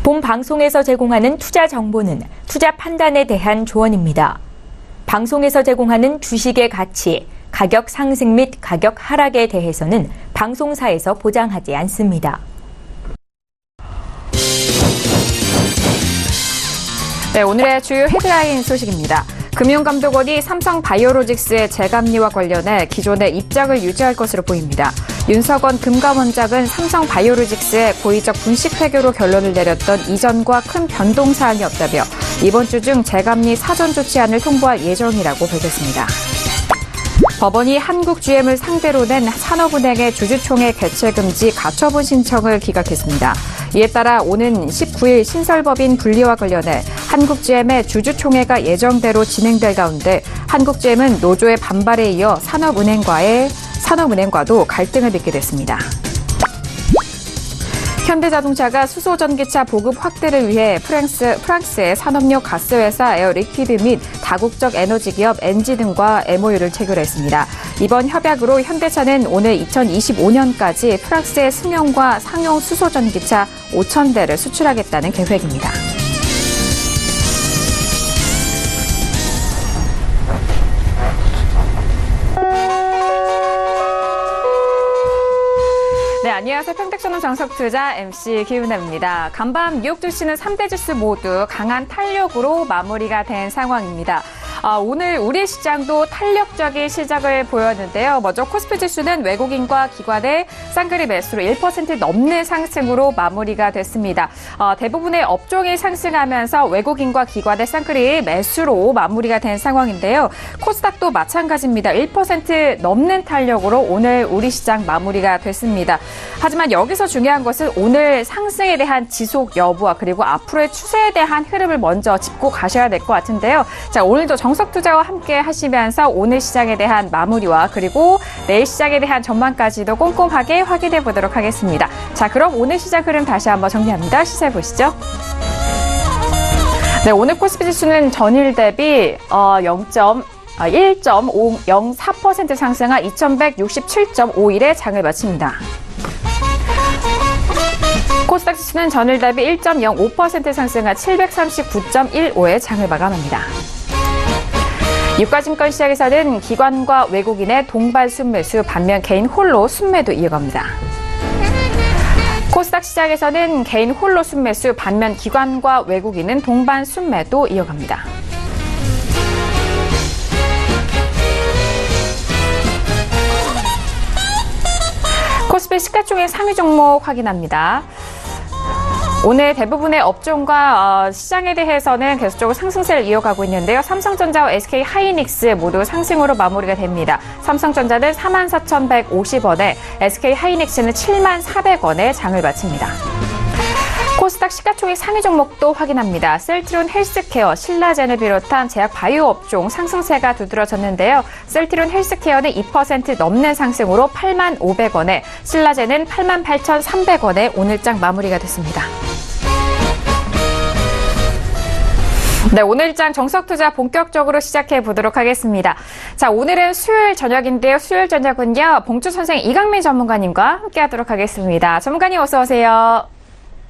본 방송에서 제공하는 투자 정보는 투자 판단에 대한 조언입니다. 방송에서 제공하는 주식의 가치, 가격 상승 및 가격 하락에 대해서는 방송사에서 보장하지 않습니다. 네, 오늘의 주요 헤드라인 소식입니다. 금융감독원이 삼성바이오로직스의 재감리와 관련해 기존의 입장을 유지할 것으로 보입니다. 윤석원 금감원장은 삼성바이오로직스의 고의적 분식 회계로 결론을 내렸던 이전과 큰 변동 사항이 없다며 이번 주 중 재감리 사전 조치안을 통보할 예정이라고 밝혔습니다. 법원이 한국GM을 상대로 낸 산업은행의 주주총회 개최 금지 가처분 신청을 기각했습니다. 이에 따라 오는 19일 신설법인 분리와 관련해 한국GM의 주주총회가 예정대로 진행될 가운데 한국GM은 노조의 반발에 이어 산업은행과도 갈등을 빚게 됐습니다. 현대자동차가 수소전기차 보급 확대를 위해 프랑스의 산업용 가스회사 에어리퀴드 및 다국적 에너지 기업 엔지 등과 MOU를 체결했습니다. 이번 협약으로 현대차는 오늘 2025년까지 프랑스의 승용과 상용 수소전기차 5,000대를 수출하겠다는 계획입니다. 네, 안녕하세요. 평택전문 정석투자 MC 김은혜입니다. 간밤 뉴욕 주시는 3대 지수 모두 강한 탄력으로 마무리가 된 상황입니다. 오늘 우리 시장도 탄력적인 시작을 보였는데요. 먼저 코스피 지수는 외국인과 기관의 쌍끌이 매수로 1% 넘는 상승으로 마무리가 됐습니다. 대부분의 업종이 상승하면서 외국인과 기관의 쌍끌이 매수로 마무리가 된 상황인데요. 코스닥도 마찬가지입니다. 1% 넘는 탄력으로 오늘 우리 시장 마무리가 됐습니다. 하지만 여기서 중요한 것은 오늘 상승에 대한 지속 여부와 그리고 앞으로의 추세에 대한 흐름을 먼저 짚고 가셔야 될 것 같은데요. 자, 오늘도 정석투자와 함께 하시면서 오늘 시장에 대한 마무리와 그리고 내일 시장에 대한 전망까지도 꼼꼼하게 확인해 보도록 하겠습니다. 자, 그럼 오늘 시장 흐름 다시 한번 정리합니다. 시세 보시죠. 네, 오늘 코스피 지수는 전일 대비 1.04% 상승한 2167.51의 장을 마칩니다. 코스닥 지수는 전일 대비 1.05% 상승한 739.15의 장을 마감합니다. 유가증권 시장에서는 기관과 외국인의 동반 순매수, 반면 개인 홀로 순매도 이어갑니다. 코스닥 시장에서는 개인 홀로 순매수, 반면 기관과 외국인은 동반 순매도 이어갑니다. 코스피 시가총액 상위 종목 확인합니다. 오늘 대부분의 업종과 시장에 대해서는 계속적으로 상승세를 이어가고 있는데요. 삼성전자와 SK하이닉스 모두 상승으로 마무리가 됩니다. 삼성전자는 44,150원에 SK하이닉스는 74,400원에 장을 마칩니다. 코스닥 시가총액 상위 종목도 확인합니다. 셀트리온 헬스케어, 신라젠을 비롯한 제약 바이오 업종 상승세가 두드러졌는데요. 셀트리온 헬스케어는 2% 넘는 상승으로 85,500원에, 신라젠은 88,300원에 오늘장 마무리가 됐습니다. 네, 오늘장 정석투자 본격적으로 시작해 보도록 하겠습니다. 자, 오늘은 수요일 저녁인데요. 수요일 저녁은요, 봉주 선생 이강민 전문가님과 함께 하도록 하겠습니다. 전문가님 어서 오세요.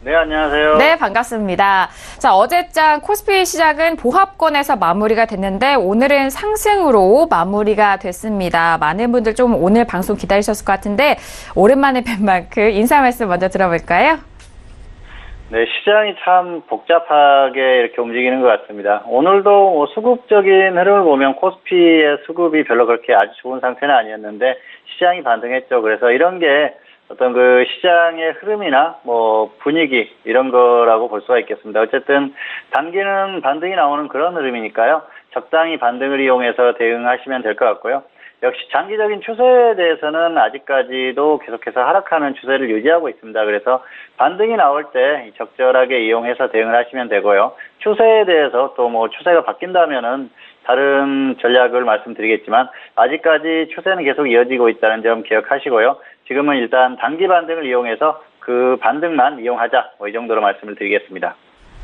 네, 안녕하세요. 네, 반갑습니다. 자, 어제장 코스피 시작은 보합권에서 마무리가 됐는데 오늘은 상승으로 마무리가 됐습니다. 많은 분들 좀 오늘 방송 기다리셨을 것 같은데 오랜만에 뵌 만큼 인사 말씀 먼저 들어볼까요? 네, 시장이 참 복잡하게 이렇게 움직이는 것 같습니다. 오늘도 수급적인 흐름을 보면 코스피의 수급이 별로 그렇게 아주 좋은 상태는 아니었는데 시장이 반등했죠. 그래서 이런 게 어떤 그 시장의 흐름이나 분위기 이런 거라고 볼 수가 있겠습니다. 어쨌든 단기는 반등이 나오는 그런 흐름이니까요. 적당히 반등을 이용해서 대응하시면 될 것 같고요. 역시 장기적인 추세에 대해서는 아직까지도 계속해서 하락하는 추세를 유지하고 있습니다. 그래서 반등이 나올 때 적절하게 이용해서 대응을 하시면 되고요. 추세에 대해서 또 추세가 바뀐다면은 다른 전략을 말씀드리겠지만 아직까지 추세는 계속 이어지고 있다는 점 기억하시고요. 지금은 일단 단기 반등을 이용해서 그 반등만 이용하자. 이 정도로 말씀을 드리겠습니다.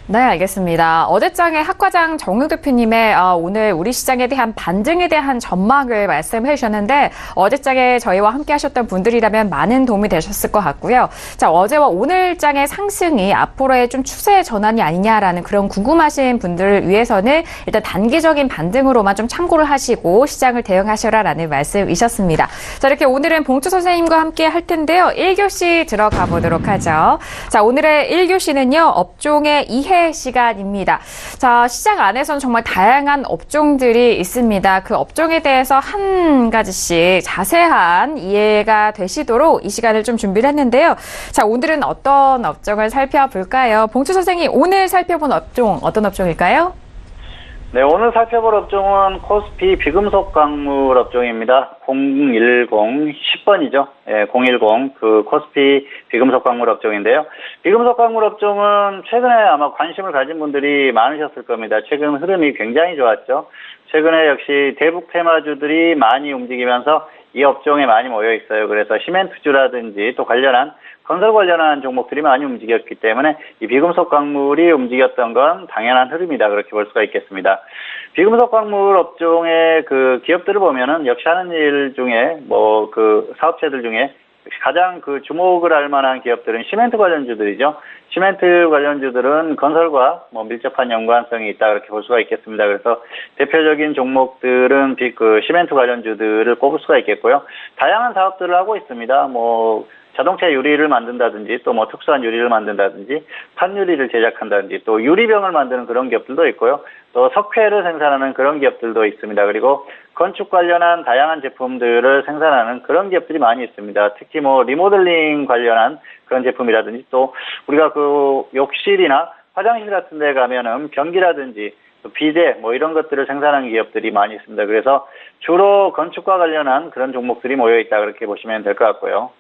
네, 알겠습니다. 어제장에 학과장 정우 대표님의 오늘 우리 시장에 대한 반등에 대한 전망을 말씀해 주셨는데 어제장에 저희와 함께 하셨던 분들이라면 많은 도움이 되셨을 것 같고요. 자, 어제와 오늘장의 상승이 앞으로의 좀 추세 전환이 아니냐라는 그런 궁금하신 분들을 위해서는 일단 단기적인 반등으로만 좀 참고를 하시고 시장을 대응하셔라라는 말씀이셨습니다. 자, 이렇게 오늘은 봉투 선생님과 함께 할 텐데요. 1교시 들어가 보도록 하죠. 자, 오늘의 1교시는요. 업종의 이해 시간입니다. 자, 시장 안에서는 정말 다양한 업종들이 있습니다. 그 업종에 대해서 한 가지씩 자세한 이해가 되시도록 이 시간을 좀 준비를 했는데요. 자, 오늘은 어떤 업종을 살펴볼까요? 봉투 선생님, 오늘 살펴본 업종 어떤 업종일까요? 네, 오늘 살펴볼 업종은 코스피 비금속 광물 업종입니다. 010, 10번이죠. 예, 010, 그 코스피 비금속 광물 업종인데요. 비금속 광물 업종은 최근에 아마 관심을 가진 분들이 많으셨을 겁니다. 최근 흐름이 굉장히 좋았죠. 최근에 역시 대북 테마주들이 많이 움직이면서 이 업종에 많이 모여 있어요. 그래서 시멘트주라든지 또 관련한 건설 관련한 종목들이 많이 움직였기 때문에 이 비금속 광물이 움직였던 건 당연한 흐름이다. 그렇게 볼 수가 있겠습니다. 비금속 광물 업종의 그 기업들을 보면은 역시 하는 일 중에 뭐 그 사업체들 중에 가장 그 주목을 할 만한 기업들은 시멘트 관련주들이죠. 시멘트 관련주들은 건설과 뭐 밀접한 연관성이 있다 그렇게 볼 수가 있겠습니다. 그래서 대표적인 종목들은 그 시멘트 관련주들을 꼽을 수가 있겠고요. 다양한 사업들을 하고 있습니다. 뭐 자동차 유리를 만든다든지 또 뭐 특수한 유리를 만든다든지 판유리를 제작한다든지 또 유리병을 만드는 그런 기업들도 있고요. 또 석회를 생산하는 그런 기업들도 있습니다. 그리고 건축 관련한 다양한 제품들을 생산하는 그런 기업들이 많이 있습니다. 특히 뭐 리모델링 관련한 그런 제품이라든지 또 우리가 그 욕실이나 화장실 같은 데 가면은 변기라든지 비데 뭐 이런 것들을 생산하는 기업들이 많이 있습니다. 그래서 주로 건축과 관련한 그런 종목들이 모여 있다 그렇게 보시면 될 것 같고요.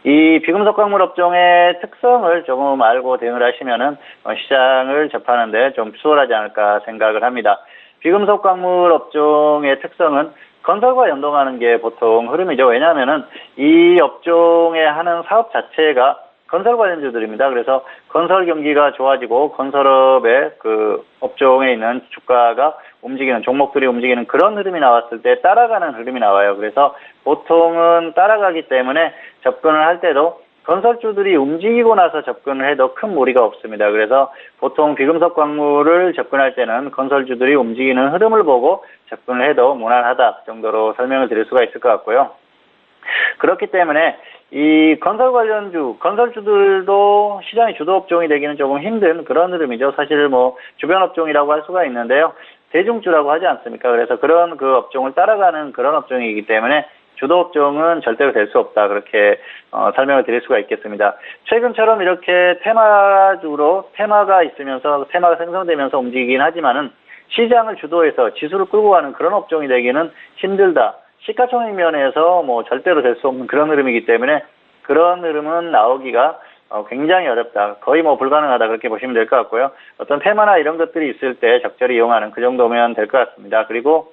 이 비금속 광물 업종의 특성을 조금 알고 대응을 하시면은 시장을 접하는데 좀 수월하지 않을까 생각을 합니다. 비금속 광물 업종의 특성은 건설과 연동하는 게 보통 흐름이죠. 왜냐하면은 이 업종에 하는 사업 자체가 건설 관련주들입니다. 그래서 건설 경기가 좋아지고 건설업의 그 업종에 있는 주가가 움직이는 종목들이 움직이는 그런 흐름이 나왔을 때 따라가는 흐름이 나와요. 그래서 보통은 따라가기 때문에 접근을 할 때도 건설주들이 움직이고 나서 접근을 해도 큰 무리가 없습니다. 그래서 보통 비금속 광물을 접근할 때는 건설주들이 움직이는 흐름을 보고 접근을 해도 무난하다 정도로 설명을 드릴 수가 있을 것 같고요. 그렇기 때문에 이 건설 관련주, 건설주들도 시장의 주도 업종이 되기는 조금 힘든 그런 흐름이죠. 사실 뭐 주변 업종이라고 할 수가 있는데요. 대중주라고 하지 않습니까? 그래서 그런 그 업종을 따라가는 그런 업종이기 때문에 주도 업종은 절대로 될 수 없다. 그렇게 설명을 드릴 수가 있겠습니다. 최근처럼 이렇게 테마주로 테마가 있으면서 테마가 생성되면서 움직이긴 하지만은 시장을 주도해서 지수를 끌고 가는 그런 업종이 되기는 힘들다. 시가총액 면에서 뭐 절대로 될 수 없는 그런 흐름이기 때문에 그런 흐름은 나오기가 굉장히 어렵다. 거의 뭐 불가능하다. 그렇게 보시면 될 것 같고요. 어떤 테마나 이런 것들이 있을 때 적절히 이용하는 그 정도면 될 것 같습니다. 그리고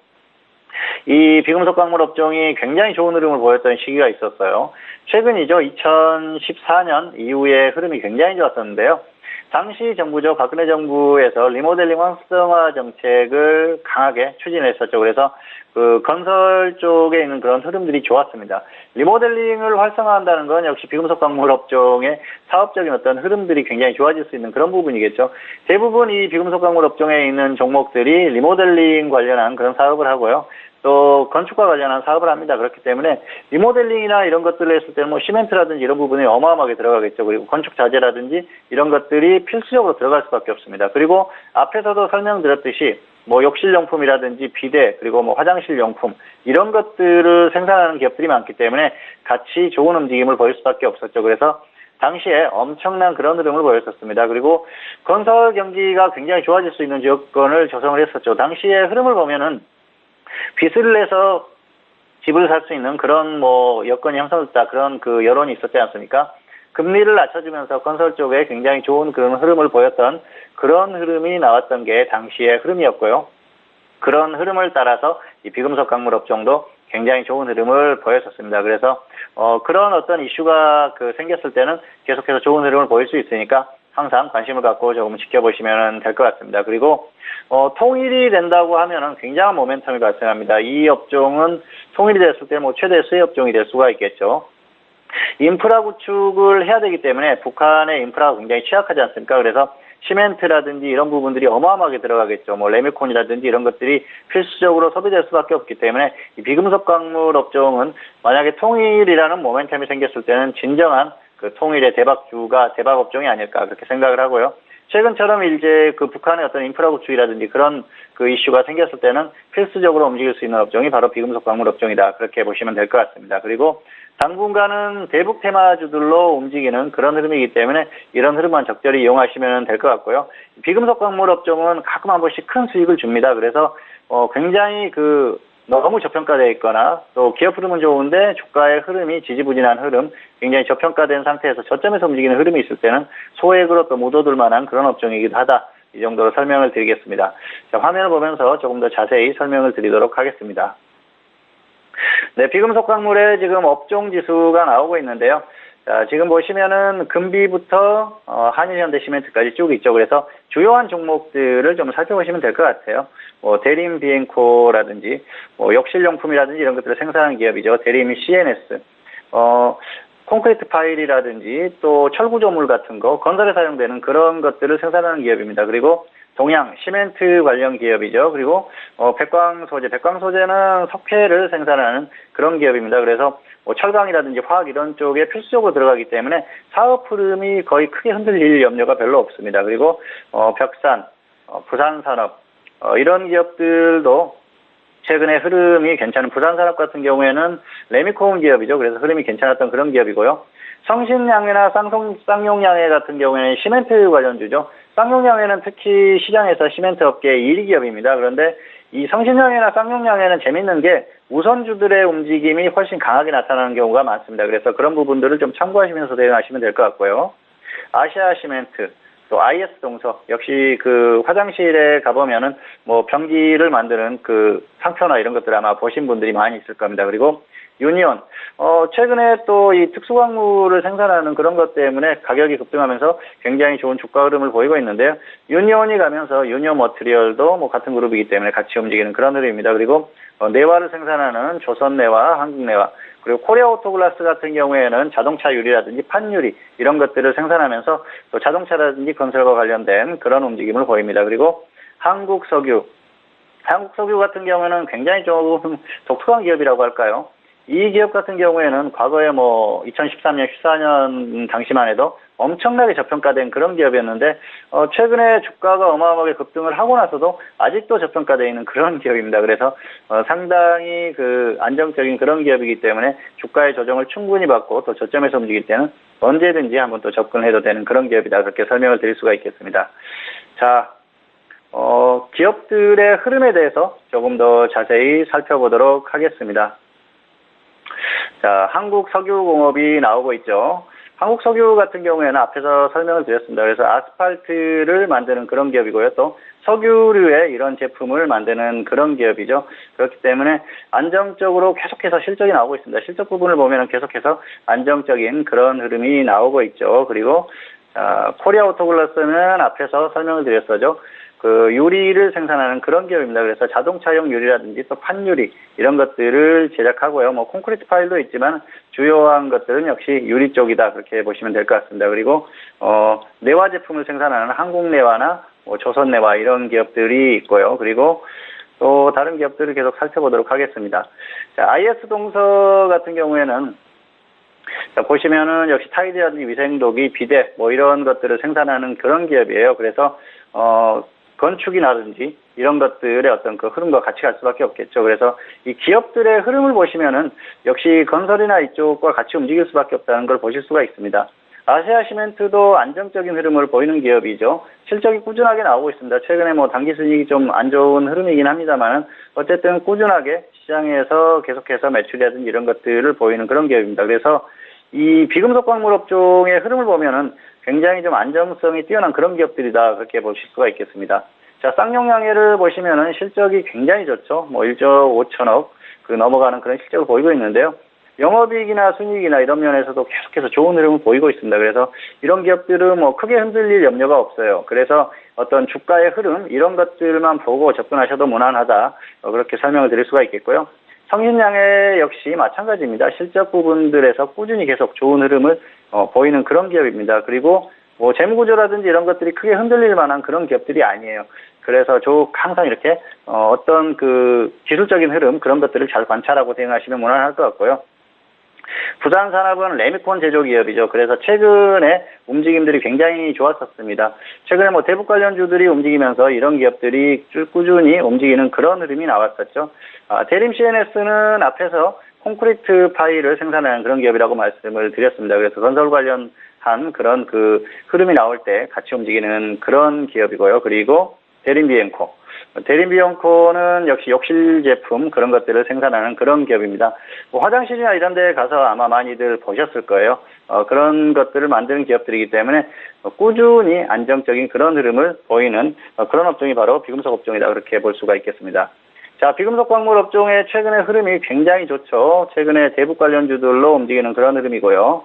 이 비금속 광물 업종이 굉장히 좋은 흐름을 보였던 시기가 있었어요. 최근이죠. 2014년 이후에 흐름이 굉장히 좋았었는데요. 당시 정부죠. 박근혜 정부에서 리모델링 활성화 정책을 강하게 추진했었죠. 그래서 그 건설 쪽에 있는 그런 흐름들이 좋았습니다. 리모델링을 활성화한다는 건 역시 비금속 광물 업종의 사업적인 어떤 흐름들이 굉장히 좋아질 수 있는 그런 부분이겠죠. 대부분 이 비금속 광물 업종에 있는 종목들이 리모델링 관련한 그런 사업을 하고요. 또 건축과 관련한 사업을 합니다. 그렇기 때문에 리모델링이나 이런 것들을 했을 때는 뭐 시멘트라든지 이런 부분이 어마어마하게 들어가겠죠. 그리고 건축 자재라든지 이런 것들이 필수적으로 들어갈 수밖에 없습니다. 그리고 앞에서도 설명드렸듯이 뭐 욕실용품이라든지 비데 그리고 뭐 화장실용품 이런 것들을 생산하는 기업들이 많기 때문에 같이 좋은 움직임을 보일 수밖에 없었죠. 그래서 당시에 엄청난 그런 흐름을 보였었습니다. 그리고 건설 경기가 굉장히 좋아질 수 있는 조건을 조성을 했었죠. 당시의 흐름을 보면은 빚을 내서 집을 살 수 있는 그런 뭐 여건이 형성됐다 그런 그 여론이 있었지 않습니까? 금리를 낮춰주면서 건설 쪽에 굉장히 좋은 그런 흐름을 보였던 그런 흐름이 나왔던 게 당시의 흐름이었고요. 그런 흐름을 따라서 이 비금속 광물 업종도 굉장히 좋은 흐름을 보였었습니다. 그래서 그런 어떤 이슈가 생겼을 때는 계속해서 좋은 흐름을 보일 수 있으니까 항상 관심을 갖고 조금 지켜보시면 될 것 같습니다. 그리고 통일이 된다고 하면은 굉장한 모멘텀이 발생합니다. 이 업종은 통일이 됐을 때 뭐 최대 수혜 업종이 될 수가 있겠죠. 인프라 구축을 해야 되기 때문에 북한의 인프라가 굉장히 취약하지 않습니까? 그래서 시멘트라든지 이런 부분들이 어마어마하게 들어가겠죠. 뭐 레미콘이라든지 이런 것들이 필수적으로 소비될 수밖에 없기 때문에 이 비금속 광물 업종은 만약에 통일이라는 모멘텀이 생겼을 때는 진정한 그 통일의 대박주가 대박 업종이 아닐까 그렇게 생각을 하고요. 최근처럼 이제 그 북한의 어떤 인프라 구축이라든지 그런 그 이슈가 생겼을 때는 필수적으로 움직일 수 있는 업종이 바로 비금속 광물 업종이다. 그렇게 보시면 될 것 같습니다. 그리고 당분간은 대북 테마주들로 움직이는 그런 흐름이기 때문에 이런 흐름만 적절히 이용하시면 될 것 같고요. 비금속 광물 업종은 가끔 한 번씩 큰 수익을 줍니다. 그래서 굉장히 너무 저평가되어 있거나 또 기업 흐름은 좋은데 주가의 흐름이 지지부진한 흐름, 굉장히 저평가된 상태에서 저점에서 움직이는 흐름이 있을 때는 소액으로 또 묻어둘 만한 그런 업종이기도 하다. 이 정도로 설명을 드리겠습니다. 자, 화면을 보면서 조금 더 자세히 설명을 드리도록 하겠습니다. 네, 비금속 광물의 지금 업종 지수가 나오고 있는데요. 자, 지금 보시면은 금비부터 한일현대시멘트까지 쭉 있죠. 그래서 주요한 종목들을 좀 살펴보시면 될 것 같아요. 뭐 대림 비엔코라든지 뭐 욕실용품이라든지 이런 것들을 생산하는 기업이죠. 대림 CNS, 콘크리트 파일이라든지 또 철구조물 같은 거 건설에 사용되는 그런 것들을 생산하는 기업입니다. 그리고 동양 시멘트 관련 기업이죠. 그리고 백광소재는 석회를 생산하는 그런 기업입니다. 그래서 철강이라든지 화학 이런 쪽에 필수적으로 들어가기 때문에 사업 흐름이 거의 크게 흔들릴 염려가 별로 없습니다. 그리고 벽산, 부산산업 이런 기업들도 최근에 흐름이 괜찮은 부산산업 같은 경우에는 레미콘 기업이죠. 그래서 흐름이 괜찮았던 그런 기업이고요. 성신양해나 쌍용양해 같은 경우에는 시멘트 관련주죠. 쌍용양해는 특히 시장에서 시멘트 업계의 1위 기업입니다. 그런데 이 성신양해나 쌍용양해는 재밌는 게 우선주들의 움직임이 훨씬 강하게 나타나는 경우가 많습니다. 그래서 그런 부분들을 좀 참고하시면서 대응하시면 될 것 같고요. 아시아시멘트, 또 IS동서 역시 그 화장실에 가보면은 뭐 변기를 만드는 그 상표나 이런 것들 아마 보신 분들이 많이 있을 겁니다. 그리고 유니온, 최근에 또 이 특수광물을 생산하는 그런 것 때문에 가격이 급등하면서 굉장히 좋은 주가 흐름을 보이고 있는데요. 유니온이 가면서 유니온 머티리얼도 뭐 같은 그룹이기 때문에 같이 움직이는 그런 흐름입니다. 그리고 내화를 생산하는 조선내화, 한국내화, 그리고 코리아 오토글라스 같은 경우에는 자동차 유리라든지 판유리 이런 것들을 생산하면서 또 자동차라든지 건설과 관련된 그런 움직임을 보입니다. 그리고 한국석유 같은 경우에는 굉장히 조금 독특한 기업이라고 할까요? 이 기업 같은 경우에는 과거에 뭐 2013년, 14년 당시만 해도 엄청나게 저평가된 그런 기업이었는데 최근에 주가가 어마어마하게 급등을 하고 나서도 아직도 저평가되어 있는 그런 기업입니다. 그래서 상당히 그 안정적인 그런 기업이기 때문에 주가의 조정을 충분히 받고 또 저점에서 움직일 때는 언제든지 한번 또 접근해도 되는 그런 기업이다. 그렇게 설명을 드릴 수가 있겠습니다. 자, 기업들의 흐름에 대해서 조금 더 자세히 살펴보도록 하겠습니다. 자, 한국석유공업이 나오고 있죠. 한국석유 같은 경우에는 앞에서 설명을 드렸습니다. 그래서 아스팔트를 만드는 그런 기업이고요. 또 석유류의 이런 제품을 만드는 그런 기업이죠. 그렇기 때문에 안정적으로 계속해서 실적이 나오고 있습니다. 실적 부분을 보면 계속해서 안정적인 그런 흐름이 나오고 있죠. 그리고 코리아 오토글라스는 앞에서 설명을 드렸었죠. 그 유리를 생산하는 그런 기업입니다. 그래서 자동차용 유리라든지 또 판유리 이런 것들을 제작하고요. 뭐 콘크리트 파일도 있지만 주요한 것들은 역시 유리 쪽이다. 그렇게 보시면 될 것 같습니다. 그리고 내화 제품을 생산하는 한국내화나 조선내화 이런 기업들이 있고요. 그리고 또 다른 기업들을 계속 살펴보도록 하겠습니다. 자, IS동서 같은 경우에는 자, 보시면은 역시 타이드라든지 위생도기, 비데 뭐 이런 것들을 생산하는 그런 기업이에요. 그래서 건축이라든지 이런 것들의 어떤 그 흐름과 같이 갈 수밖에 없겠죠. 그래서 이 기업들의 흐름을 보시면은 역시 건설이나 이쪽과 같이 움직일 수밖에 없다는 걸 보실 수가 있습니다. 아시아시멘트도 안정적인 흐름을 보이는 기업이죠. 실적이 꾸준하게 나오고 있습니다. 최근에 뭐 당기순이익이 좀 안 좋은 흐름이긴 합니다만은 어쨌든 꾸준하게 시장에서 계속해서 매출이라든지 이런 것들을 보이는 그런 기업입니다. 그래서 이 비금속 광물 업종의 흐름을 보면은 굉장히 좀 안정성이 뛰어난 그런 기업들이다. 그렇게 보실 수가 있겠습니다. 자, 쌍용양해를 보시면은 실적이 굉장히 좋죠. 뭐 1조 5천억 넘어가는 그런 실적을 보이고 있는데요. 영업이익이나 순이익이나 이런 면에서도 계속해서 좋은 흐름을 보이고 있습니다. 그래서 이런 기업들은 뭐 크게 흔들릴 염려가 없어요. 그래서 어떤 주가의 흐름 이런 것들만 보고 접근하셔도 무난하다. 그렇게 설명을 드릴 수가 있겠고요. 성신양해 역시 마찬가지입니다. 실적 부분들에서 꾸준히 계속 좋은 흐름을 보이는 그런 기업입니다. 그리고 뭐 재무구조라든지 이런 것들이 크게 흔들릴 만한 그런 기업들이 아니에요. 그래서 항상 이렇게 어떤 그 기술적인 흐름 그런 것들을 잘 관찰하고 대응하시면 무난할 것 같고요. 부산산업은 레미콘 제조기업이죠. 그래서 최근에 움직임들이 굉장히 좋았었습니다. 최근에 뭐 대북 관련주들이 움직이면서 이런 기업들이 꾸준히 움직이는 그런 흐름이 나왔었죠. 대림 CNS는 앞에서 콘크리트 파일을 생산하는 그런 기업이라고 말씀을 드렸습니다. 그래서 건설 관련한 그런 그 흐름이 나올 때 같이 움직이는 그런 기업이고요. 그리고 대림비엔코. 대림비엔코는 역시 욕실 제품 그런 것들을 생산하는 그런 기업입니다. 뭐 화장실이나 이런 데 가서 아마 많이들 보셨을 거예요. 그런 것들을 만드는 기업들이기 때문에 꾸준히 안정적인 그런 흐름을 보이는 그런 업종이 바로 비금속 업종이다. 그렇게 볼 수가 있겠습니다. 자, 비금속 광물 업종의 최근의 흐름이 굉장히 좋죠. 최근에 대북 관련주들로 움직이는 그런 흐름이고요.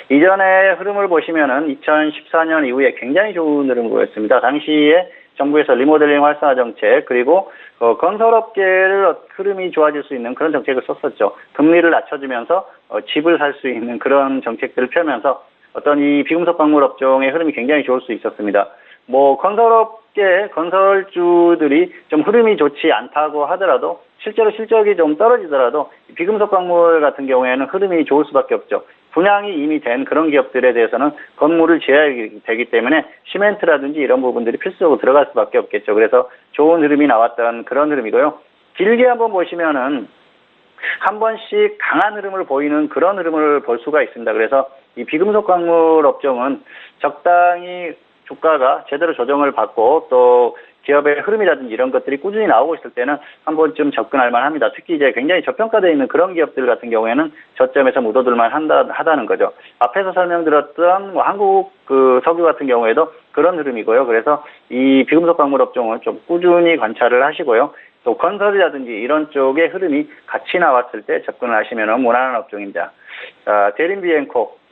이전의 흐름을 보시면은 2014년 이후에 굉장히 좋은 흐름을 보였습니다. 당시에 정부에서 리모델링 활성화 정책 그리고 건설업계를 흐름이 좋아질 수 있는 그런 정책을 썼었죠. 금리를 낮춰주면서 집을 살 수 있는 그런 정책들을 펴면서 어떤 이 비금속 광물 업종의 흐름이 굉장히 좋을 수 있었습니다. 뭐 건설주들이 좀 흐름이 좋지 않다고 하더라도 실제로 실적이 좀 떨어지더라도 비금속 광물 같은 경우에는 흐름이 좋을 수밖에 없죠. 분양이 이미 된 그런 기업들에 대해서는 건물을 지어야 되기 때문에 시멘트라든지 이런 부분들이 필수적으로 들어갈 수밖에 없겠죠. 그래서 좋은 흐름이 나왔던 그런 흐름이고요. 길게 한번 보시면은 한 번씩 강한 흐름을 보이는 그런 흐름을 볼 수가 있습니다. 그래서 이 비금속 광물 업종은 적당히 주가가 제대로 조정을 받고 또 기업의 흐름이라든지 이런 것들이 꾸준히 나오고 있을 때는 한 번쯤 접근할 만합니다. 특히 이제 굉장히 저평가되어 있는 그런 기업들 같은 경우에는 저점에서 묻어둘만 하다는 거죠. 앞에서 설명드렸던 뭐 한국 그 석유 같은 경우에도 그런 흐름이고요. 그래서 이 비금속 광물 업종은 좀 꾸준히 관찰을 하시고요. 또 건설이라든지 이런 쪽의 흐름이 같이 나왔을 때 접근을 하시면 무난한 업종입니다. 자, 대림비엔코.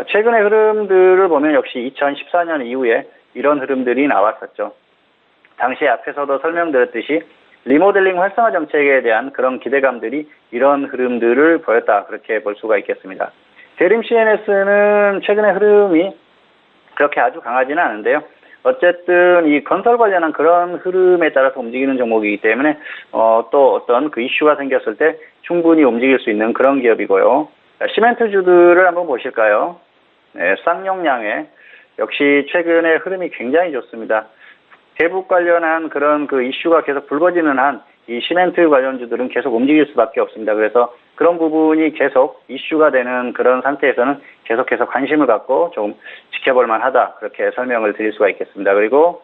최근의 흐름들을 보면 역시 2014년 이후에 이런 흐름들이 나왔었죠. 당시 앞에서도 설명드렸듯이 리모델링 활성화 정책에 대한 그런 기대감들이 이런 흐름들을 보였다. 그렇게 볼 수가 있겠습니다. 대림 CNS는 최근의 흐름이 그렇게 아주 강하지는 않은데요. 어쨌든 이 건설 관련한 그런 흐름에 따라서 움직이는 종목이기 때문에 또 어떤 그 이슈가 생겼을 때 충분히 움직일 수 있는 그런 기업이고요. 시멘트주들을 한번 보실까요? 네, 쌍용양회 역시 최근에 흐름이 굉장히 좋습니다. 대북 관련한 그런 그 이슈가 계속 불거지는 한 이 시멘트 관련주들은 계속 움직일 수밖에 없습니다. 그래서 그런 부분이 계속 이슈가 되는 그런 상태에서는 계속해서 관심을 갖고 좀 지켜볼 만하다. 그렇게 설명을 드릴 수가 있겠습니다. 그리고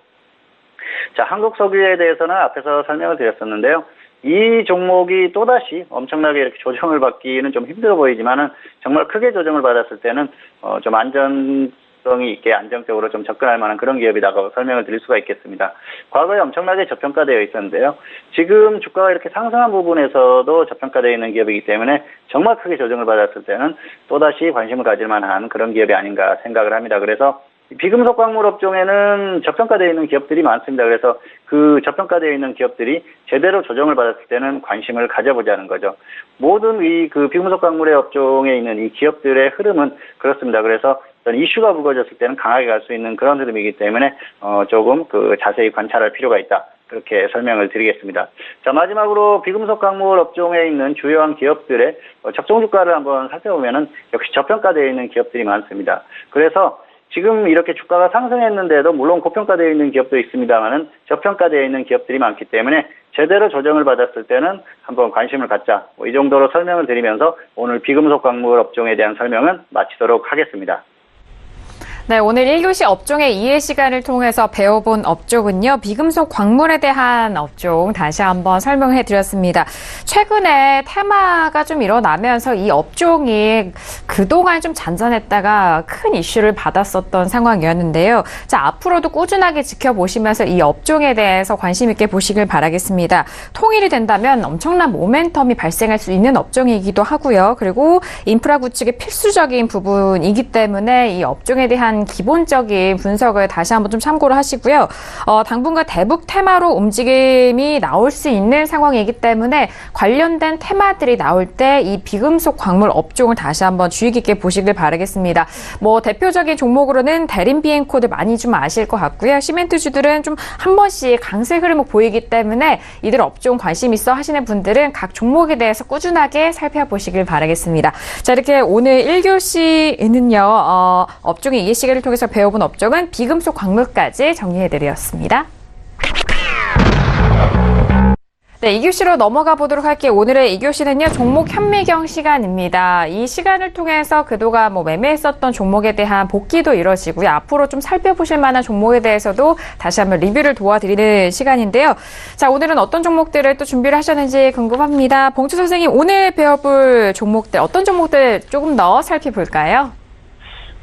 자, 한국석유에 대해서는 앞에서 설명을 드렸었는데요. 이 종목이 또다시 엄청나게 이렇게 조정을 받기는 좀 힘들어 보이지만은 정말 크게 조정을 받았을 때는 좀 안정성이 있게 안정적으로 좀 접근할 만한 그런 기업이라고 설명을 드릴 수가 있겠습니다. 과거에 엄청나게 저평가되어 있었는데요. 지금 주가가 이렇게 상승한 부분에서도 저평가되어 있는 기업이기 때문에 정말 크게 조정을 받았을 때는 또다시 관심을 가질 만한 그런 기업이 아닌가 생각을 합니다. 그래서 비금속 광물 업종에는 저평가되어 있는 기업들이 많습니다. 그래서 그 저평가되어 있는 기업들이 제대로 조정을 받았을 때는 관심을 가져보자는 거죠. 모든 이 그 비금속 광물의 업종에 있는 이 기업들의 흐름은 그렇습니다. 그래서 어떤 이슈가 불거졌을 때는 강하게 갈 수 있는 그런 흐름이기 때문에 조금 그 자세히 관찰할 필요가 있다. 그렇게 설명을 드리겠습니다. 자, 마지막으로 비금속 광물 업종에 있는 주요한 기업들의 적정 주가를 한번 살펴보면은 역시 저평가되어 있는 기업들이 많습니다. 그래서 지금 이렇게 주가가 상승했는데도 물론 고평가되어 있는 기업도 있습니다만은 저평가되어 있는 기업들이 많기 때문에 제대로 조정을 받았을 때는 한번 관심을 갖자. 이 정도로 설명을 드리면서 오늘 비금속 광물 업종에 대한 설명은 마치도록 하겠습니다. 네, 오늘 1교시 업종의 이해 시간을 통해서 배워본 업종은요, 비금속 광물에 대한 업종 다시 한번 설명해 드렸습니다. 최근에 테마가 좀 일어나면서 이 업종이 그동안 좀 잔잔했다가 큰 이슈를 받았었던 상황이었는데요. 자, 앞으로도 꾸준하게 지켜보시면서 이 업종에 대해서 관심 있게 보시길 바라겠습니다. 통일이 된다면 엄청난 모멘텀이 발생할 수 있는 업종이기도 하고요. 그리고 인프라 구축의 필수적인 부분이기 때문에 이 업종에 대한 기본적인 분석을 다시 한번 좀 참고를 하시고요. 당분간 대북 테마로 움직임이 나올 수 있는 상황이기 때문에 관련된 테마들이 나올 때 이 비금속 광물 업종을 다시 한번 주의 깊게 보시길 바라겠습니다. 뭐 대표적인 종목으로는 대림 비엔코드 많이 좀 아실 것 같고요. 시멘트주들은 좀 한 번씩 강세 흐름을 보이기 때문에 이들 업종 관심 있어 하시는 분들은 각 종목에 대해서 꾸준하게 살펴보시길 바라겠습니다. 자, 이렇게 오늘 1교시에는요, 업종의 이해 시간을 통해서 배워본 업종은 비금속 광물까지 정리해드렸습니다. 네, 2교시로 넘어가 보도록 할게요. 오늘의 2교시는요, 종목 현미경 시간입니다. 이 시간을 통해서 그동안 매매했었던 종목에 대한 복귀도 이뤄지고요. 앞으로 좀 살펴보실 만한 종목에 대해서도 다시 한번 리뷰를 도와드리는 시간인데요. 자, 오늘은 어떤 종목들을 또 준비를 하셨는지 궁금합니다. 봉주 선생님, 오늘 배워볼 종목들, 어떤 종목들 조금 더 살펴볼까요?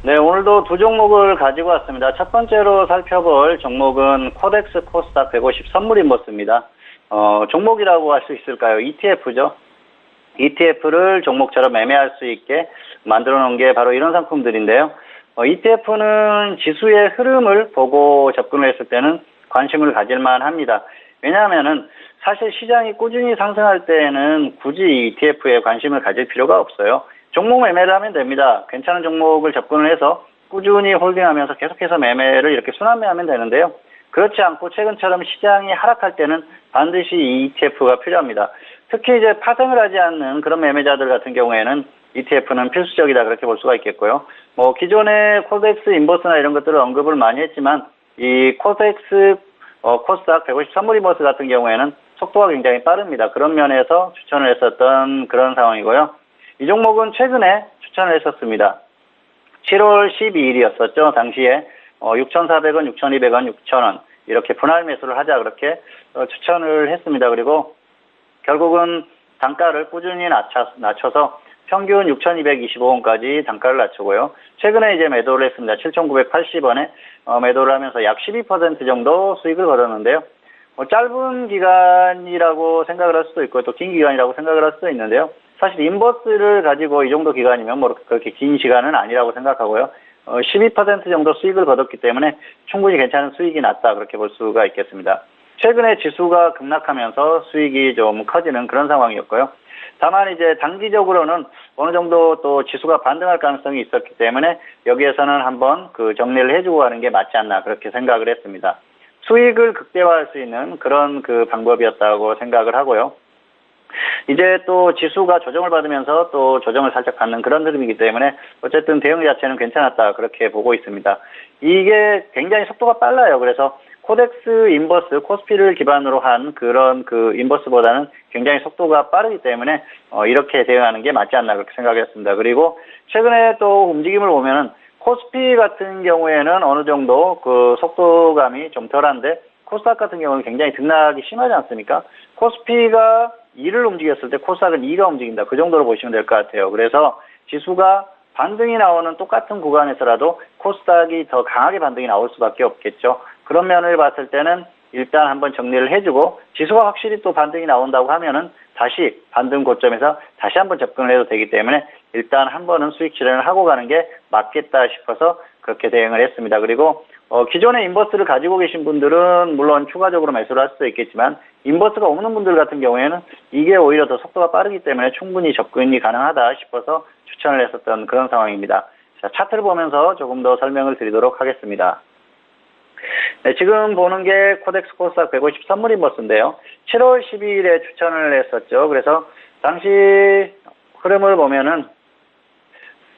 네, 오늘도 두 종목을 가지고 왔습니다. 첫 번째로 살펴볼 종목은 코덱스 코스닥 150 선물인버스입니다. 종목이라고 할 수 있을까요? ETF죠. ETF를 종목처럼 매매할 수 있게 만들어 놓은 게 바로 이런 상품들인데요. ETF는 지수의 흐름을 보고 접근을 했을 때는 관심을 가질만 합니다. 왜냐하면은 사실 시장이 꾸준히 상승할 때에는 굳이 ETF에 관심을 가질 필요가 없어요. 종목 매매를 하면 됩니다. 괜찮은 종목을 접근을 해서 꾸준히 홀딩하면서 계속해서 매매를 이렇게 순환매하면 되는데요. 그렇지 않고 최근처럼 시장이 하락할 때는 반드시 ETF가 필요합니다. 특히 이제 파생을 하지 않는 그런 매매자들 같은 경우에는 ETF는 필수적이다 그렇게 볼 수가 있겠고요. 기존의 코덱스 인버스나 이런 것들을 언급을 많이 했지만 이 코덱스 코스닥 150 선물인버스 같은 경우에는 속도가 굉장히 빠릅니다. 그런 면에서 추천을 했었던 그런 상황이고요. 이 종목은 최근에 추천을 했었습니다. 7월 12일이었었죠. 당시에 6,400원, 6,200원, 6,000원 이렇게 분할 매수를 하자 그렇게 추천을 했습니다. 그리고 결국은 단가를 꾸준히 낮춰서 평균 6,225원까지 단가를 낮추고요. 최근에 이제 매도를 했습니다. 7,980원에 매도를 하면서 약 12% 정도 수익을 거뒀는데요. 짧은 기간이라고 생각을 할 수도 있고 또 긴 기간이라고 생각을 할 수도 있는데요. 사실 인버스를 가지고 이 정도 기간이면 그렇게 긴 시간은 아니라고 생각하고요. 12% 정도 수익을 거뒀기 때문에 충분히 괜찮은 수익이 났다 그렇게 볼 수가 있겠습니다. 최근에 지수가 급락하면서 수익이 좀 커지는 그런 상황이었고요. 다만 이제 단기적으로는 어느 정도 또 지수가 반등할 가능성이 있었기 때문에 여기에서는 한번 정리를 해주고 가는 게 맞지 않나 그렇게 생각을 했습니다. 수익을 극대화할 수 있는 그런 방법이었다고 생각을 하고요. 이제 또 지수가 조정을 받으면서 또 조정을 살짝 받는 그런 흐름이기 때문에 어쨌든 대응 자체는 괜찮았다 그렇게 보고 있습니다. 이게 굉장히 속도가 빨라요. 그래서 코덱스 인버스, 코스피를 기반으로 한 그런 인버스보다는 굉장히 속도가 빠르기 때문에 이렇게 대응하는 게 맞지 않나 그렇게 생각했습니다. 그리고 최근에 또 움직임을 보면은 코스피 같은 경우에는 어느 정도 속도감이 좀 덜한데 코스닥 같은 경우는 굉장히 등락이 심하지 않습니까? 코스피가 2를 움직였을 때 코스닥은 2가 움직인다. 그 정도로 보시면 될 것 같아요. 그래서 지수가 반등이 나오는 똑같은 구간에서라도 코스닥이 더 강하게 반등이 나올 수밖에 없겠죠. 그런 면을 봤을 때는 일단 한번 정리를 해주고 지수가 확실히 또 반등이 나온다고 하면은 다시 반등 고점에서 다시 한번 접근을 해도 되기 때문에 일단 한 번은 수익 실현을 하고 가는 게 맞겠다 싶어서 그렇게 대응을 했습니다. 그리고 기존의 인버스를 가지고 계신 분들은 물론 추가적으로 매수를 할 수도 있겠지만 인버스가 없는 분들 같은 경우에는 이게 오히려 더 속도가 빠르기 때문에 충분히 접근이 가능하다 싶어서 추천을 했었던 그런 상황입니다. 자, 차트를 보면서 조금 더 설명을 드리도록 하겠습니다. 네, 지금 보는 게 코덱스 코스닥 150 선물인버스인데요. 7월 12일에 추천을 했었죠. 그래서 당시 흐름을 보면은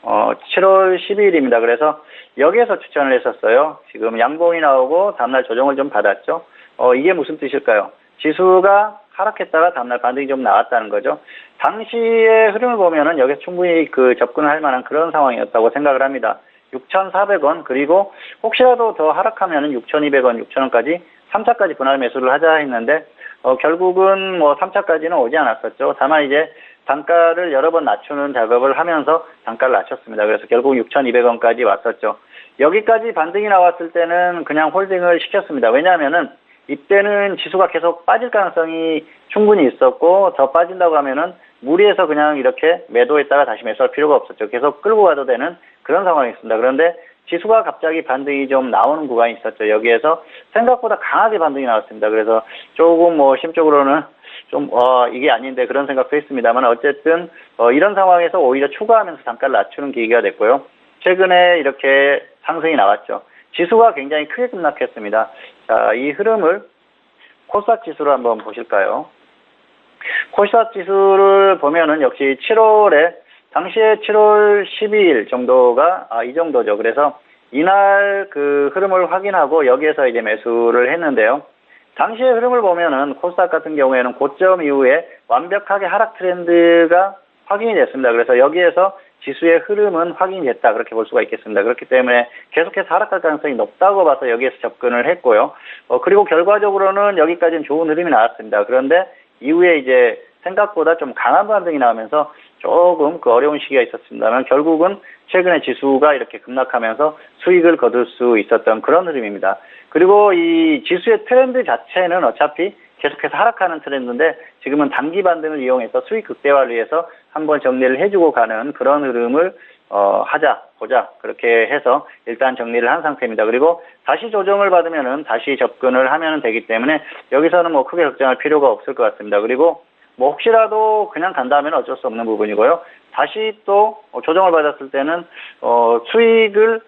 7월 12일입니다. 그래서 여기에서 추천을 했었어요. 지금 양봉이 나오고 다음날 조정을 좀 받았죠. 이게 무슨 뜻일까요? 지수가 하락했다가 다음날 반등이 좀 나왔다는 거죠. 당시의 흐름을 보면은 여기서 충분히 접근을 할 만한 그런 상황이었다고 생각을 합니다. 6,400원, 그리고 혹시라도 더 하락하면은 6,200원, 6,000원까지 3차까지 분할 매수를 하자 했는데 결국은 뭐 3차까지는 오지 않았었죠. 다만 이제 단가를 여러 번 낮추는 작업을 하면서 단가를 낮췄습니다. 그래서 결국 6,200원까지 왔었죠. 여기까지 반등이 나왔을 때는 그냥 홀딩을 시켰습니다. 왜냐하면은 이때는 지수가 계속 빠질 가능성이 충분히 있었고 더 빠진다고 하면은 무리해서 그냥 이렇게 매도했다가 다시 매수할 필요가 없었죠. 계속 끌고 가도 되는 그런 상황이었습니다. 그런데 지수가 갑자기 반등이 좀 나오는 구간이 있었죠. 여기에서 생각보다 강하게 반등이 나왔습니다. 그래서 조금 뭐 심적으로는 좀 이게 아닌데 그런 생각도 했습니다만 어쨌든 이런 상황에서 오히려 추가하면서 단가를 낮추는 계기가 됐고요. 최근에 이렇게 상승이 나왔죠. 지수가 굉장히 크게 급락했습니다. 자, 이 흐름을 코스닥 지수로 한번 보실까요? 코스닥 지수를 보면은 역시 7월에 당시에 7월 12일 정도가 이 정도죠. 그래서 이날 그 흐름을 확인하고 여기에서 이제 매수를 했는데요. 당시의 흐름을 보면은 코스닥 같은 경우에는 고점 이후에 완벽하게 하락 트렌드가 확인이 됐습니다. 그래서 여기에서 지수의 흐름은 확인이 됐다. 그렇게 볼 수가 있겠습니다. 그렇기 때문에 계속해서 하락할 가능성이 높다고 봐서 여기에서 접근을 했고요. 그리고 결과적으로는 여기까지는 좋은 흐름이 나왔습니다. 그런데 이후에 이제 생각보다 좀 강한 반등이 나오면서 조금 그 어려운 시기가 있었습니다만 결국은 최근에 지수가 이렇게 급락하면서 수익을 거둘 수 있었던 그런 흐름입니다. 그리고 이 지수의 트렌드 자체는 어차피 계속해서 하락하는 트렌드인데 지금은 단기 반등을 이용해서 수익 극대화를 위해서 한번 정리를 해주고 가는 그런 흐름을 보자 그렇게 해서 일단 정리를 한 상태입니다. 그리고 다시 조정을 받으면은 다시 접근을 하면 되기 때문에 여기서는 뭐 크게 걱정할 필요가 없을 것 같습니다. 그리고 뭐 혹시라도 그냥 간다면 어쩔 수 없는 부분이고요. 다시 또 조정을 받았을 때는 수익을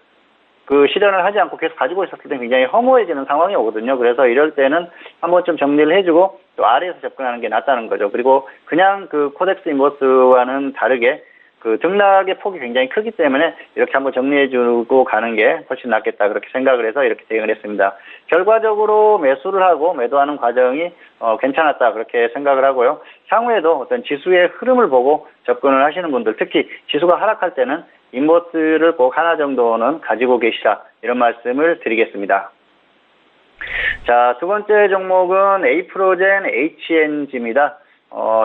그 실현을 하지 않고 계속 가지고 있었을 때 굉장히 허무해지는 상황이 오거든요. 그래서 이럴 때는 한번 좀 정리를 해주고 또 아래에서 접근하는 게 낫다는 거죠. 그리고 그냥 그 코덱스 인버스와는 다르게 그 등락의 폭이 굉장히 크기 때문에 이렇게 한번 정리해주고 가는 게 훨씬 낫겠다 그렇게 생각을 해서 이렇게 대응을 했습니다. 결과적으로 매수를 하고 매도하는 과정이 괜찮았다 그렇게 생각을 하고요. 향후에도 어떤 지수의 흐름을 보고 접근을 하시는 분들, 특히 지수가 하락할 때는 인버스를 꼭 하나 정도는 가지고 계시라 이런 말씀을 드리겠습니다. 자, 두 번째 종목은 에이프로젠 HNG입니다.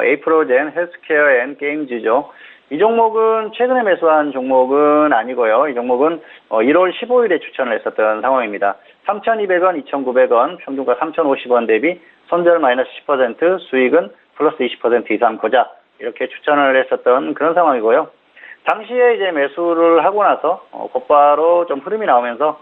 에이프로젠 헬스케어 앤 게임즈죠. 이 종목은 최근에 매수한 종목은 아니고요. 이 종목은 1월 15일에 추천을 했었던 상황입니다. 3,200원, 2,900원, 평균가 3,050원 대비 손절 마이너스 10%, 수익은 플러스 20% 이상 보자. 이렇게 추천을 했었던 그런 상황이고요. 당시에 이제 매수를 하고 나서 곧바로 좀 흐름이 나오면서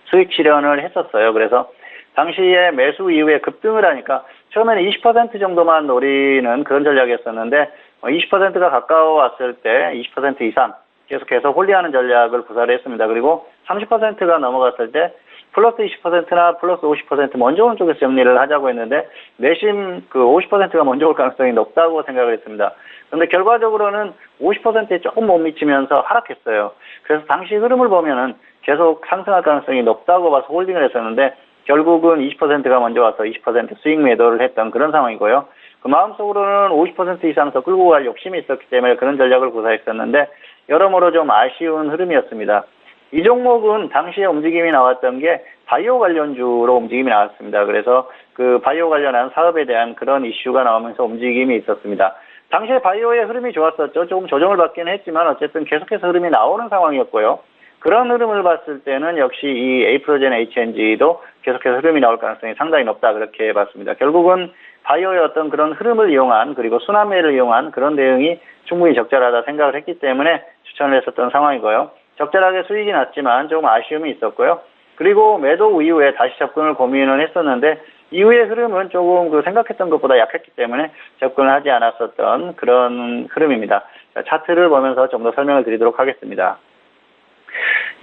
수익 실현을 했었어요. 그래서 당시에 매수 이후에 급등을 하니까 처음에는 20% 정도만 노리는 그런 전략이었었는데 20%가 가까워왔을 때 20% 이상 계속해서 홀딩하는 전략을 구사를 했습니다. 그리고 30%가 넘어갔을 때 플러스 20%나 플러스 50% 먼저 오는 쪽에서 정리를 하자고 했는데 내심 그 50%가 먼저 올 가능성이 높다고 생각을 했습니다. 그런데 결과적으로는 50%에 조금 못 미치면서 하락했어요. 그래서 당시 흐름을 보면은 계속 상승할 가능성이 높다고 봐서 홀딩을 했었는데 결국은 20%가 먼저 와서 20% 수익 매도를 했던 그런 상황이고요. 그 마음속으로는 50% 이상 더 끌고 갈 욕심이 있었기 때문에 그런 전략을 구사했었는데 여러모로 좀 아쉬운 흐름이었습니다. 이 종목은 당시에 움직임이 나왔던 게 바이오 관련주로 움직임이 나왔습니다. 그래서 그 바이오 관련한 사업에 대한 그런 이슈가 나오면서 움직임이 있었습니다. 당시에 바이오의 흐름이 좋았었죠. 조금 조정을 받기는 했지만 어쨌든 계속해서 흐름이 나오는 상황이었고요. 그런 흐름을 봤을 때는 역시 이 에이프로젠 HNG도 계속해서 흐름이 나올 가능성이 상당히 높다 그렇게 봤습니다. 결국은 바이오의 어떤 그런 흐름을 이용한 그리고 순환매를 이용한 그런 대응이 충분히 적절하다 생각을 했기 때문에 추천을 했었던 상황이고요. 적절하게 수익이 났지만 조금 아쉬움이 있었고요. 그리고 매도 이후에 다시 접근을 고민을 했었는데 이후의 흐름은 조금 그 생각했던 것보다 약했기 때문에 접근을 하지 않았었던 그런 흐름입니다. 자, 차트를 보면서 좀 더 설명을 드리도록 하겠습니다.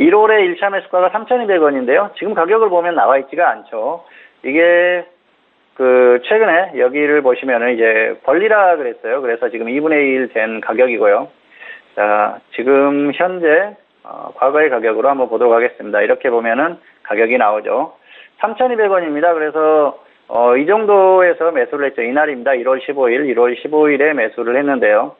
1월에 1차 매수가가 3,200원인데요. 지금 가격을 보면 나와 있지가 않죠. 이게 그 최근에 여기를 보시면은 이제 벌리라 그랬어요. 그래서 지금 2분의 1 된 가격이고요. 자, 지금 현재 과거의 가격으로 한번 보도록 하겠습니다. 이렇게 보면은 가격이 나오죠. 3,200원입니다. 그래서 이 정도에서 매수를 했죠. 이날입니다. 1월 15일에 매수를 했는데요.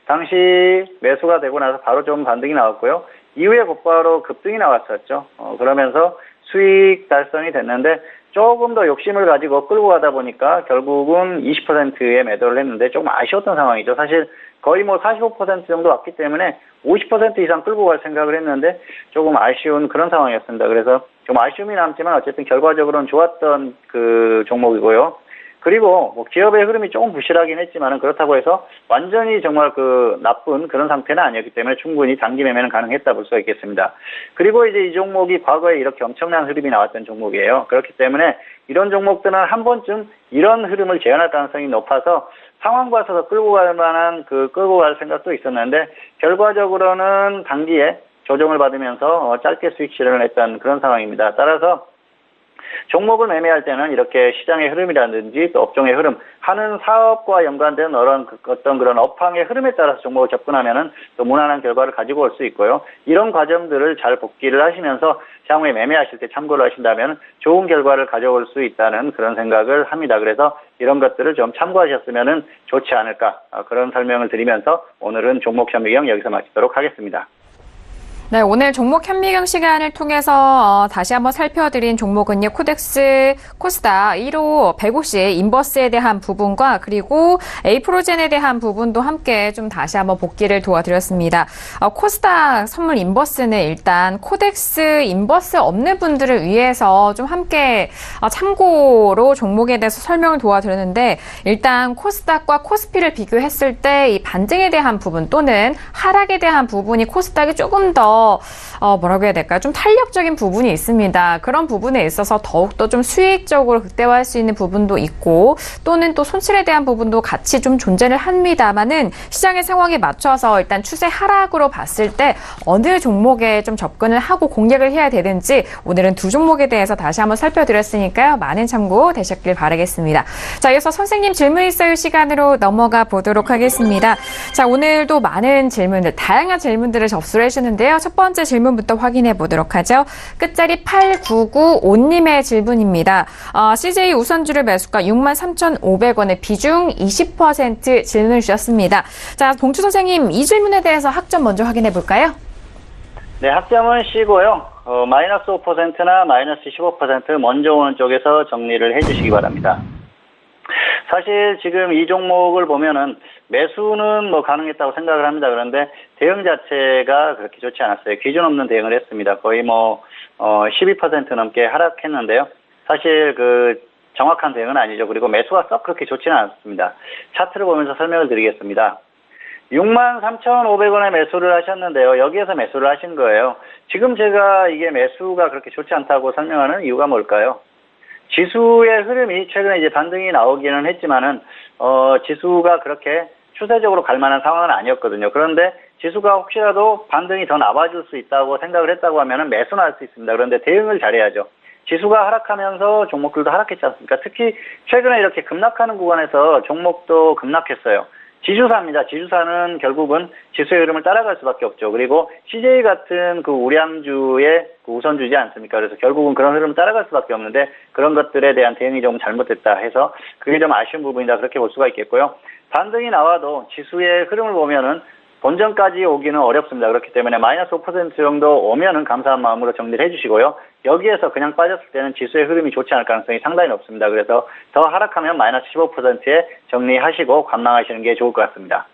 당시 매수가 되고 나서 바로 좀 반등이 나왔고요. 이후에 곧바로 급등이 나왔었죠. 그러면서 수익 달성이 됐는데 조금 더 욕심을 가지고 끌고 가다 보니까 결국은 20%의 매도를 했는데 조금 아쉬웠던 상황이죠. 사실 거의 뭐 45% 정도 왔기 때문에 50% 이상 끌고 갈 생각을 했는데 조금 아쉬운 그런 상황이었습니다. 그래서 좀 아쉬움이 남지만 어쨌든 결과적으로는 좋았던 그 종목이고요. 그리고 뭐 기업의 흐름이 조금 부실하긴 했지만은 그렇다고 해서 완전히 정말 그 나쁜 그런 상태는 아니었기 때문에 충분히 단기 매매는 가능했다 볼 수가 있겠습니다. 그리고 이제 이 종목이 과거에 이렇게 엄청난 흐름이 나왔던 종목이에요. 그렇기 때문에 이런 종목들은 한 번쯤 이런 흐름을 재현할 가능성이 높아서 상황 봐서 끌고 갈 만한 끌고 갈 생각도 있었는데 결과적으로는 단기에 조정을 받으면서 짧게 수익 실현을 했던 그런 상황입니다. 따라서 종목을 매매할 때는 이렇게 시장의 흐름이라든지 또 업종의 흐름, 하는 사업과 연관된 어떤 그런 업황의 흐름에 따라서 종목을 접근하면은 또 무난한 결과를 가지고 올 수 있고요. 이런 과정들을 잘 복기를 하시면서 향후에 매매하실 때 참고를 하신다면 좋은 결과를 가져올 수 있다는 그런 생각을 합니다. 그래서 이런 것들을 좀 참고하셨으면은 좋지 않을까 그런 설명을 드리면서 오늘은 종목 현미경 여기서 마치도록 하겠습니다. 네, 오늘 종목 현미경 시간을 통해서 다시 한번 살펴드린 종목은요. 코덱스, 코스닥 1호 150 인버스에 대한 부분과 그리고 에이프로젠에 대한 부분도 함께 좀 다시 한번 복기를 도와드렸습니다. 코스닥 선물 인버스는 일단 코덱스 인버스 없는 분들을 위해서 좀 함께 참고로 종목에 대해서 설명을 도와드렸는데 일단 코스닥과 코스피를 비교했을 때 이 반등에 대한 부분 또는 하락에 대한 부분이 코스닥이 조금 더 뭐라고 해야 될까요? 좀 탄력적인 부분이 있습니다. 그런 부분에 있어서 더욱더 좀 수익적으로 극대화할 수 있는 부분도 있고 또는 또 손실에 대한 부분도 같이 좀 존재를 합니다만은 시장의 상황에 맞춰서 일단 추세 하락으로 봤을 때 어느 종목에 좀 접근을 하고 공략을 해야 되는지 오늘은 두 종목에 대해서 다시 한번 살펴드렸으니까요. 많은 참고 되셨길 바라겠습니다. 자, 이어서 선생님 질문 있어요 시간으로 넘어가 보도록 하겠습니다. 자, 오늘도 많은 질문들, 다양한 질문들을 접수를 해주셨는데요. 첫 번째 질문부터 확인해 보도록 하죠. 끝자리 8995님의 질문입니다. CJ 우선주를 매수가 63,500원에 비중 20% 질문을 주셨습니다. 자, 봉추 선생님 이 질문에 대해서 학점 먼저 확인해 볼까요? 네, 학점은 C고요. 마이너스 5%나 마이너스 15% 먼저 오는 쪽에서 정리를 해주시기 바랍니다. 사실 지금 이 종목을 보면은 매수는 뭐 가능했다고 생각을 합니다. 그런데 대응 자체가 그렇게 좋지 않았어요. 기준 없는 대응을 했습니다. 거의 12% 넘게 하락했는데요. 사실 정확한 대응은 아니죠. 그리고 매수가 썩 그렇게 좋지는 않았습니다. 차트를 보면서 설명을 드리겠습니다. 63,500원에 매수를 하셨는데요. 여기에서 매수를 하신 거예요. 지금 제가 이게 매수가 그렇게 좋지 않다고 설명하는 이유가 뭘까요? 지수의 흐름이 최근에 이제 반등이 나오기는 했지만은, 지수가 그렇게 추세적으로 갈 만한 상황은 아니었거든요. 그런데 지수가 혹시라도 반등이 더 나와줄 수 있다고 생각을 했다고 하면은 매수는 할 수 있습니다. 그런데 대응을 잘해야죠. 지수가 하락하면서 종목들도 하락했지 않습니까? 특히 최근에 이렇게 급락하는 구간에서 종목도 급락했어요. 지주사입니다. 지주사는 결국은 지수의 흐름을 따라갈 수밖에 없죠. 그리고 CJ 같은 우량주의 우선주지 않습니까? 그래서 결국은 그런 흐름을 따라갈 수밖에 없는데 그런 것들에 대한 대응이 좀 잘못됐다 해서 그게 좀 아쉬운 부분이다 그렇게 볼 수가 있겠고요. 반등이 나와도 지수의 흐름을 보면은 본전까지 오기는 어렵습니다. 그렇기 때문에 마이너스 5% 정도 오면은 감사한 마음으로 정리를 해주시고요. 여기에서 그냥 빠졌을 때는 지수의 흐름이 좋지 않을 가능성이 상당히 높습니다. 그래서 더 하락하면 마이너스 15%에 정리하시고 관망하시는 게 좋을 것 같습니다.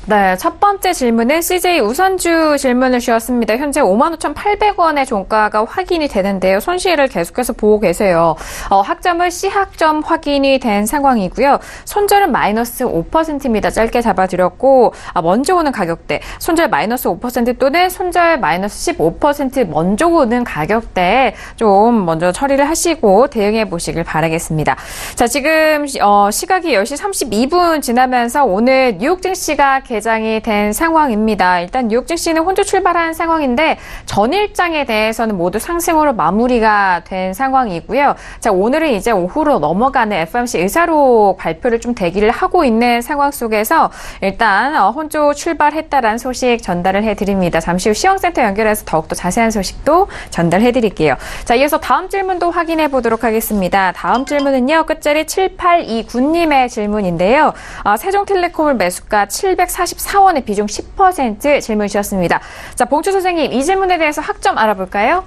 네, 첫 번째 질문은 CJ 우선주 질문을 주셨습니다. 현재 55,800원의 종가가 확인이 되는데요. 손실을 계속해서 보고 계세요. 학점은 C학점 확인이 된 상황이고요. 손절은 마이너스 5%입니다. 짧게 잡아드렸고 먼저 오는 가격대, 손절 마이너스 5% 또는 손절 마이너스 15% 먼저 오는 가격대에 좀 먼저 처리를 하시고 대응해 보시길 바라겠습니다. 자, 지금 시각이 10시 32분 지나면서 오늘 뉴욕 증시가 개장이 된 상황입니다. 일단 뉴욕 증시는 혼조 출발한 상황인데 전일장에 대해서는 모두 상승으로 마무리가 된 상황이고요. 자, 오늘은 이제 오후로 넘어가는 FOMC 의사록 발표를 좀 대기를 하고 있는 상황 속에서 일단 혼조 출발했다라는 소식 전달을 해드립니다. 잠시 후 시황센터 연결해서 더욱더 자세한 소식도 전달해드릴게요. 자, 이어서 다음 질문도 확인해 보도록 하겠습니다. 다음 질문은요. 끝자리 7829님의 질문인데요. 세종텔레콤을 매수가 740 744원에 비중 10% 질문 주셨습니다. 자, 봉추 선생님, 이 질문에 대해서 학점 알아볼까요?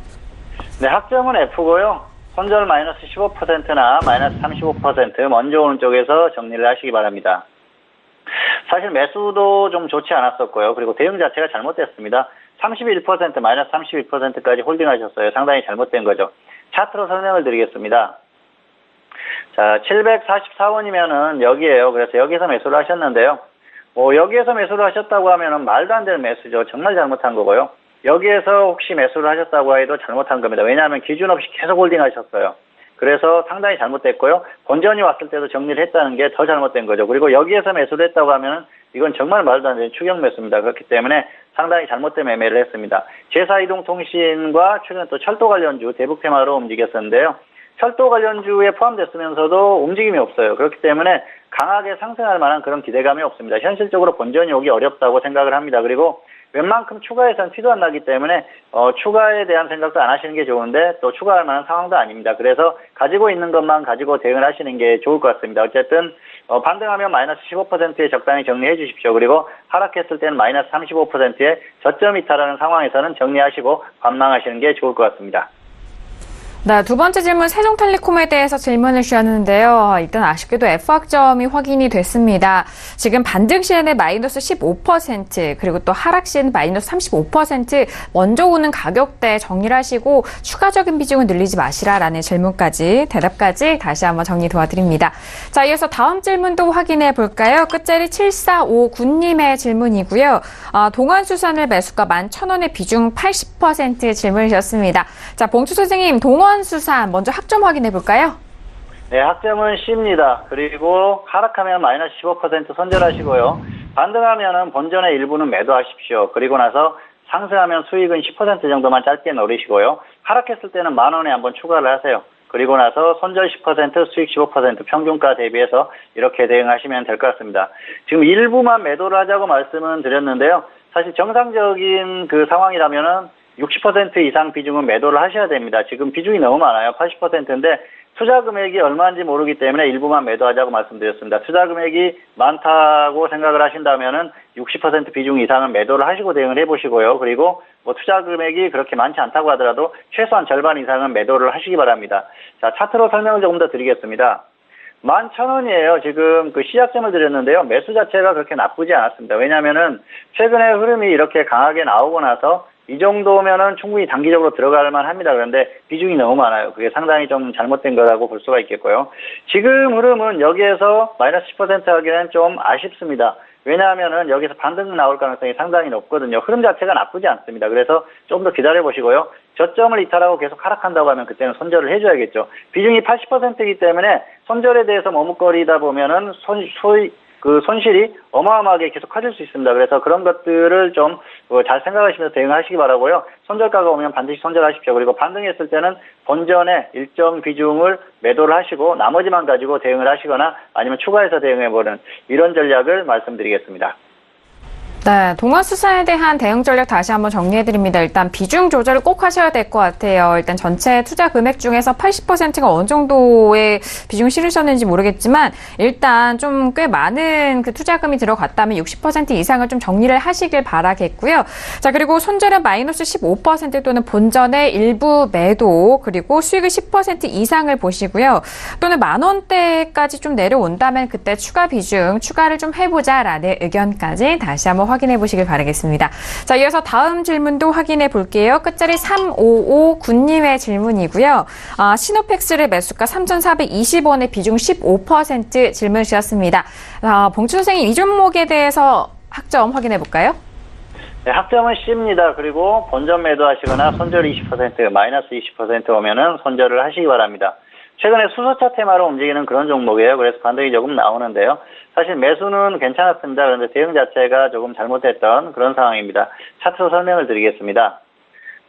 네, 학점은 F고요. 손절 마이너스 15%나 마이너스 35% 먼저 오는 쪽에서 정리를 하시기 바랍니다. 사실 매수도 좀 좋지 않았었고요. 그리고 대응 자체가 잘못됐습니다. 31% 마이너스 31%까지 홀딩하셨어요. 상당히 잘못된 거죠. 차트로 설명을 드리겠습니다. 자, 744원이면은 여기에요. 그래서 여기서 매수를 하셨는데요. 여기에서 매수를 하셨다고 하면은 말도 안 되는 매수죠. 정말 잘못한 거고요. 여기에서 혹시 매수를 하셨다고 해도 잘못한 겁니다. 왜냐하면 기준 없이 계속 홀딩하셨어요. 그래서 상당히 잘못됐고요. 본전이 왔을 때도 정리를 했다는 게 더 잘못된 거죠. 그리고 여기에서 매수를 했다고 하면은 이건 정말 말도 안 되는 추격 매수입니다. 그렇기 때문에 상당히 잘못된 매매를 했습니다. 제사이동통신과 최근에 또 철도 관련주 대북 테마로 움직였었는데요. 철도 관련주에 포함됐으면서도 움직임이 없어요. 그렇기 때문에 강하게 상승할 만한 그런 기대감이 없습니다. 현실적으로 본전이 오기 어렵다고 생각을 합니다. 그리고 웬만큼 추가해서는 티도 안 나기 때문에 추가에 대한 생각도 안 하시는 게 좋은데 또 추가할 만한 상황도 아닙니다. 그래서 가지고 있는 것만 가지고 대응을 하시는 게 좋을 것 같습니다. 어쨌든 반등하면 마이너스 15%에 적당히 정리해 주십시오. 그리고 하락했을 때는 마이너스 35%에 저점 이탈하는 상황에서는 정리하시고 관망하시는 게 좋을 것 같습니다. 네, 두 번째 질문 세종텔레콤에 대해서 질문을 주셨는데요. 일단 아쉽게도 F학점이 확인이 됐습니다. 지금 반등 시에는 마이너스 15% 그리고 또 하락 시에는 마이너스 35% 먼저 오는 가격대 정리를 하시고 추가적인 비중은 늘리지 마시라라는 질문까지 대답까지 다시 한번 정리 도와드립니다. 자, 이어서 다음 질문도 확인해 볼까요? 끝자리 7459님의 질문이고요. 동안수산을 매수가 11,000원의 비중 80% 질문을 주셨습니다. 자, 봉추 선생님, 동안수산 먼저 학점 확인해 볼까요? 네, 학점은 C입니다. 그리고 하락하면 마이너스 15% 손절하시고요. 반등하면은 본전의 일부는 매도하십시오. 그리고 나서 상승하면 수익은 10% 정도만 짧게 노리시고요. 하락했을 때는 10,000원에 한번 추가를 하세요. 그리고 나서 손절 10%, 수익 15% 평균가 대비해서 이렇게 대응하시면 될 것 같습니다. 지금 일부만 매도를 하자고 말씀은 드렸는데요. 사실 정상적인 그 상황이라면은 60% 이상 비중은 매도를 하셔야 됩니다. 지금 비중이 너무 많아요. 80%인데 투자 금액이 얼마인지 모르기 때문에 일부만 매도하자고 말씀드렸습니다. 투자 금액이 많다고 생각을 하신다면은 60% 비중 이상은 매도를 하시고 대응을 해보시고요. 그리고 투자 금액이 그렇게 많지 않다고 하더라도 최소한 절반 이상은 매도를 하시기 바랍니다. 자, 차트로 설명을 조금 더 드리겠습니다. 11,000원이에요. 지금 그 시작점을 드렸는데요. 매수 자체가 그렇게 나쁘지 않았습니다. 왜냐하면은 최근에 흐름이 이렇게 강하게 나오고 나서 이 정도면은 충분히 단기적으로 들어갈 만합니다. 그런데 비중이 너무 많아요. 그게 상당히 좀 잘못된 거라고 볼 수가 있겠고요. 지금 흐름은 여기에서 마이너스 10% 하기에는 좀 아쉽습니다. 왜냐하면은 여기서 반등 나올 가능성이 상당히 높거든요. 흐름 자체가 나쁘지 않습니다. 그래서 좀 더 기다려 보시고요. 저점을 이탈하고 계속 하락한다고 하면 그때는 손절을 해줘야겠죠. 비중이 80%이기 때문에 손절에 대해서 머뭇거리다 보면은 손실이 어마어마하게 계속 커질 수 있습니다. 그래서 그런 것들을 좀 잘 생각하시면서 대응하시기 바라고요. 손절가가 오면 반드시 손절하십시오. 그리고 반등했을 때는 본전의 일정 비중을 매도를 하시고 나머지만 가지고 대응을 하시거나 아니면 추가해서 대응해보는 이런 전략을 말씀드리겠습니다. 네, 동안수산에 대한 대응 전략 다시 한번 정리해드립니다. 일단 비중 조절을 꼭 하셔야 될 것 같아요. 일단 전체 투자 금액 중에서 80%가 어느 정도의 비중을 실으셨는지 모르겠지만 일단 좀 꽤 많은 그 투자금이 들어갔다면 60% 이상을 좀 정리를 하시길 바라겠고요. 자, 그리고 손절은 마이너스 15% 또는 본전의 일부 매도 그리고 수익을 10% 이상을 보시고요. 또는 10,000원대까지 좀 내려온다면 그때 추가 비중 추가를 좀 해보자라는 의견까지 다시 한번 확인해 보시길 바라겠습니다. 자, 이어서 다음 질문도 확인해 볼게요. 끝자리 3559님의 질문이고요. 시노펙스를 매수가 3,420원의 비중 15% 질문 주셨습니다. 봉추 선생님, 이 종목에 대해서 학점 확인해 볼까요? 네, 학점은 C입니다. 그리고 본전 매도하시거나 손절 20%, 마이너스 20% 오면은 손절을 하시기 바랍니다. 최근에 수소차 테마로 움직이는 그런 종목이에요. 그래서 반등이 조금 나오는데요. 사실 매수는 괜찮았습니다. 그런데 대응 자체가 조금 잘못됐던 그런 상황입니다. 차트로 설명을 드리겠습니다.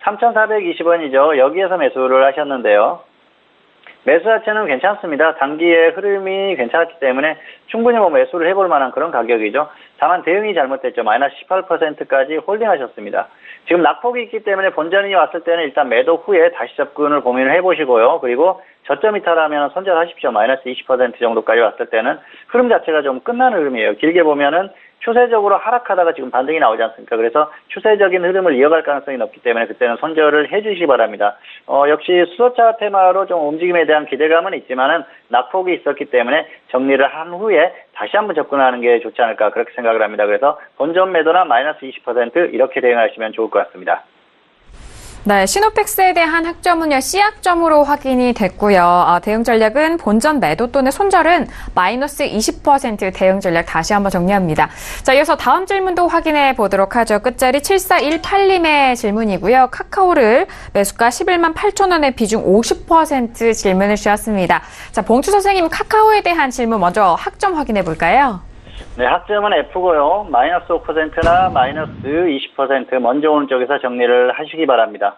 3,420원이죠. 여기에서 매수를 하셨는데요. 매수 자체는 괜찮습니다. 단기의 흐름이 괜찮았기 때문에 충분히 매수를 해볼 만한 그런 가격이죠. 다만 대응이 잘못됐죠. 마이너스 18%까지 홀딩하셨습니다. 지금 낙폭이 있기 때문에 본전이 왔을 때는 일단 매도 후에 다시 접근을 고민을 해보시고요. 그리고 저점 이탈하면 손절하십시오. 마이너스 20% 정도까지 왔을 때는 흐름 자체가 좀 끝나는 흐름이에요. 길게 보면은 추세적으로 하락하다가 지금 반등이 나오지 않습니까? 그래서 추세적인 흐름을 이어갈 가능성이 높기 때문에 그때는 손절을 해주시기 바랍니다. 역시 수소차 테마로 좀 움직임에 대한 기대감은 있지만은 낙폭이 있었기 때문에 정리를 한 후에 다시 한번 접근하는 게 좋지 않을까 그렇게 생각을 합니다. 그래서 본전 매도나 마이너스 20% 이렇게 대응하시면 좋을 것 같습니다. 네, 시노펙스에 대한 학점은요, C학점으로 확인이 됐고요. 대응 전략은 본전 매도 또는 손절은 마이너스 20% 대응 전략 다시 한번 정리합니다. 자, 이어서 다음 질문도 확인해 보도록 하죠. 끝자리 7418님의 질문이고요. 카카오를 매수가 11만 8천 원의 비중 50% 질문을 주셨습니다. 자, 봉투 선생님 카카오에 대한 질문 먼저 학점 확인해 볼까요? 네, 학점은 F고요. 마이너스 5%나 마이너스 20% 먼저 오는 쪽에서 정리를 하시기 바랍니다.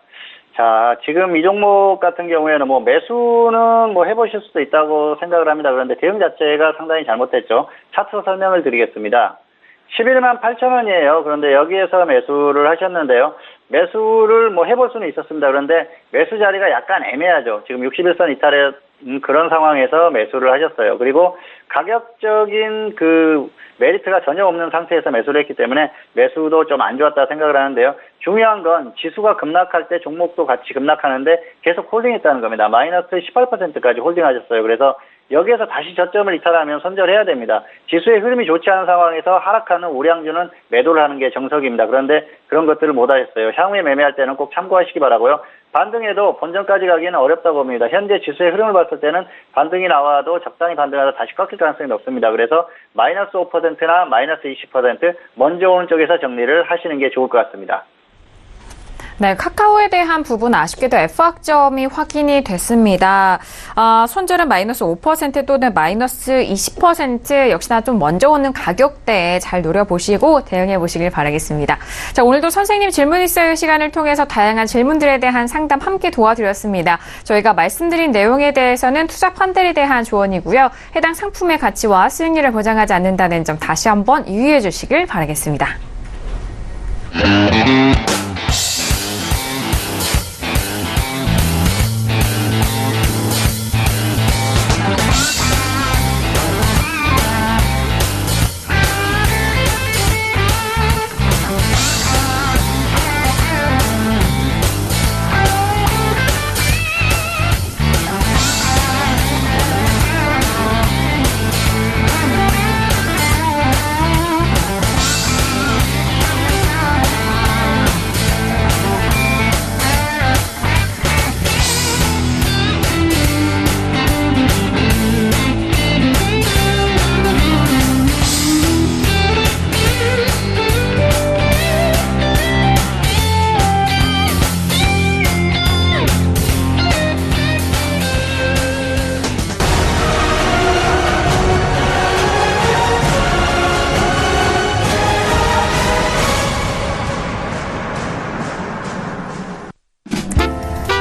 자, 지금 이 종목 같은 경우에는 뭐 매수는 뭐 해보실 수도 있다고 생각을 합니다. 그런데 대응 자체가 상당히 잘못됐죠. 차트 설명을 드리겠습니다. 11만 8천 원이에요. 그런데 여기에서 매수를 하셨는데요. 매수를 뭐 해볼 수는 있었습니다. 그런데 매수 자리가 약간 애매하죠. 지금 61선 이탈의 그런 상황에서 매수를 하셨어요. 그리고 가격적인 그 메리트가 전혀 없는 상태에서 매수를 했기 때문에 매수도 좀 안 좋았다 생각을 하는데요. 중요한 건 지수가 급락할 때 종목도 같이 급락하는데 계속 홀딩했다는 겁니다. 마이너스 18%까지 홀딩하셨어요. 그래서 여기에서 다시 저점을 이탈하면 손절해야 됩니다. 지수의 흐름이 좋지 않은 상황에서 하락하는 우량주는 매도를 하는 게 정석입니다. 그런데 그런 것들을 못하셨어요. 향후에 매매할 때는 꼭 참고하시기 바라고요. 반등해도 본전까지 가기는 어렵다고 봅니다. 현재 지수의 흐름을 봤을 때는 반등이 나와도 적당히 반등하다 다시 꺾일 가능성이 높습니다. 그래서 마이너스 5%나 마이너스 20% 먼저 오는 쪽에서 정리를 하시는 게 좋을 것 같습니다. 네, 카카오에 대한 부분 아쉽게도 F학점이 확인이 됐습니다. 손절은 마이너스 5% 또는 마이너스 20% 역시나 좀 먼저 오는 가격대에 잘 노려보시고 대응해 보시길 바라겠습니다. 자, 오늘도 선생님 질문 있어요 시간을 통해서 다양한 질문들에 대한 상담 함께 도와드렸습니다. 저희가 말씀드린 내용에 대해서는 투자 판단에 대한 조언이고요. 해당 상품의 가치와 수익률을 보장하지 않는다는 점 다시 한번 유의해 주시길 바라겠습니다.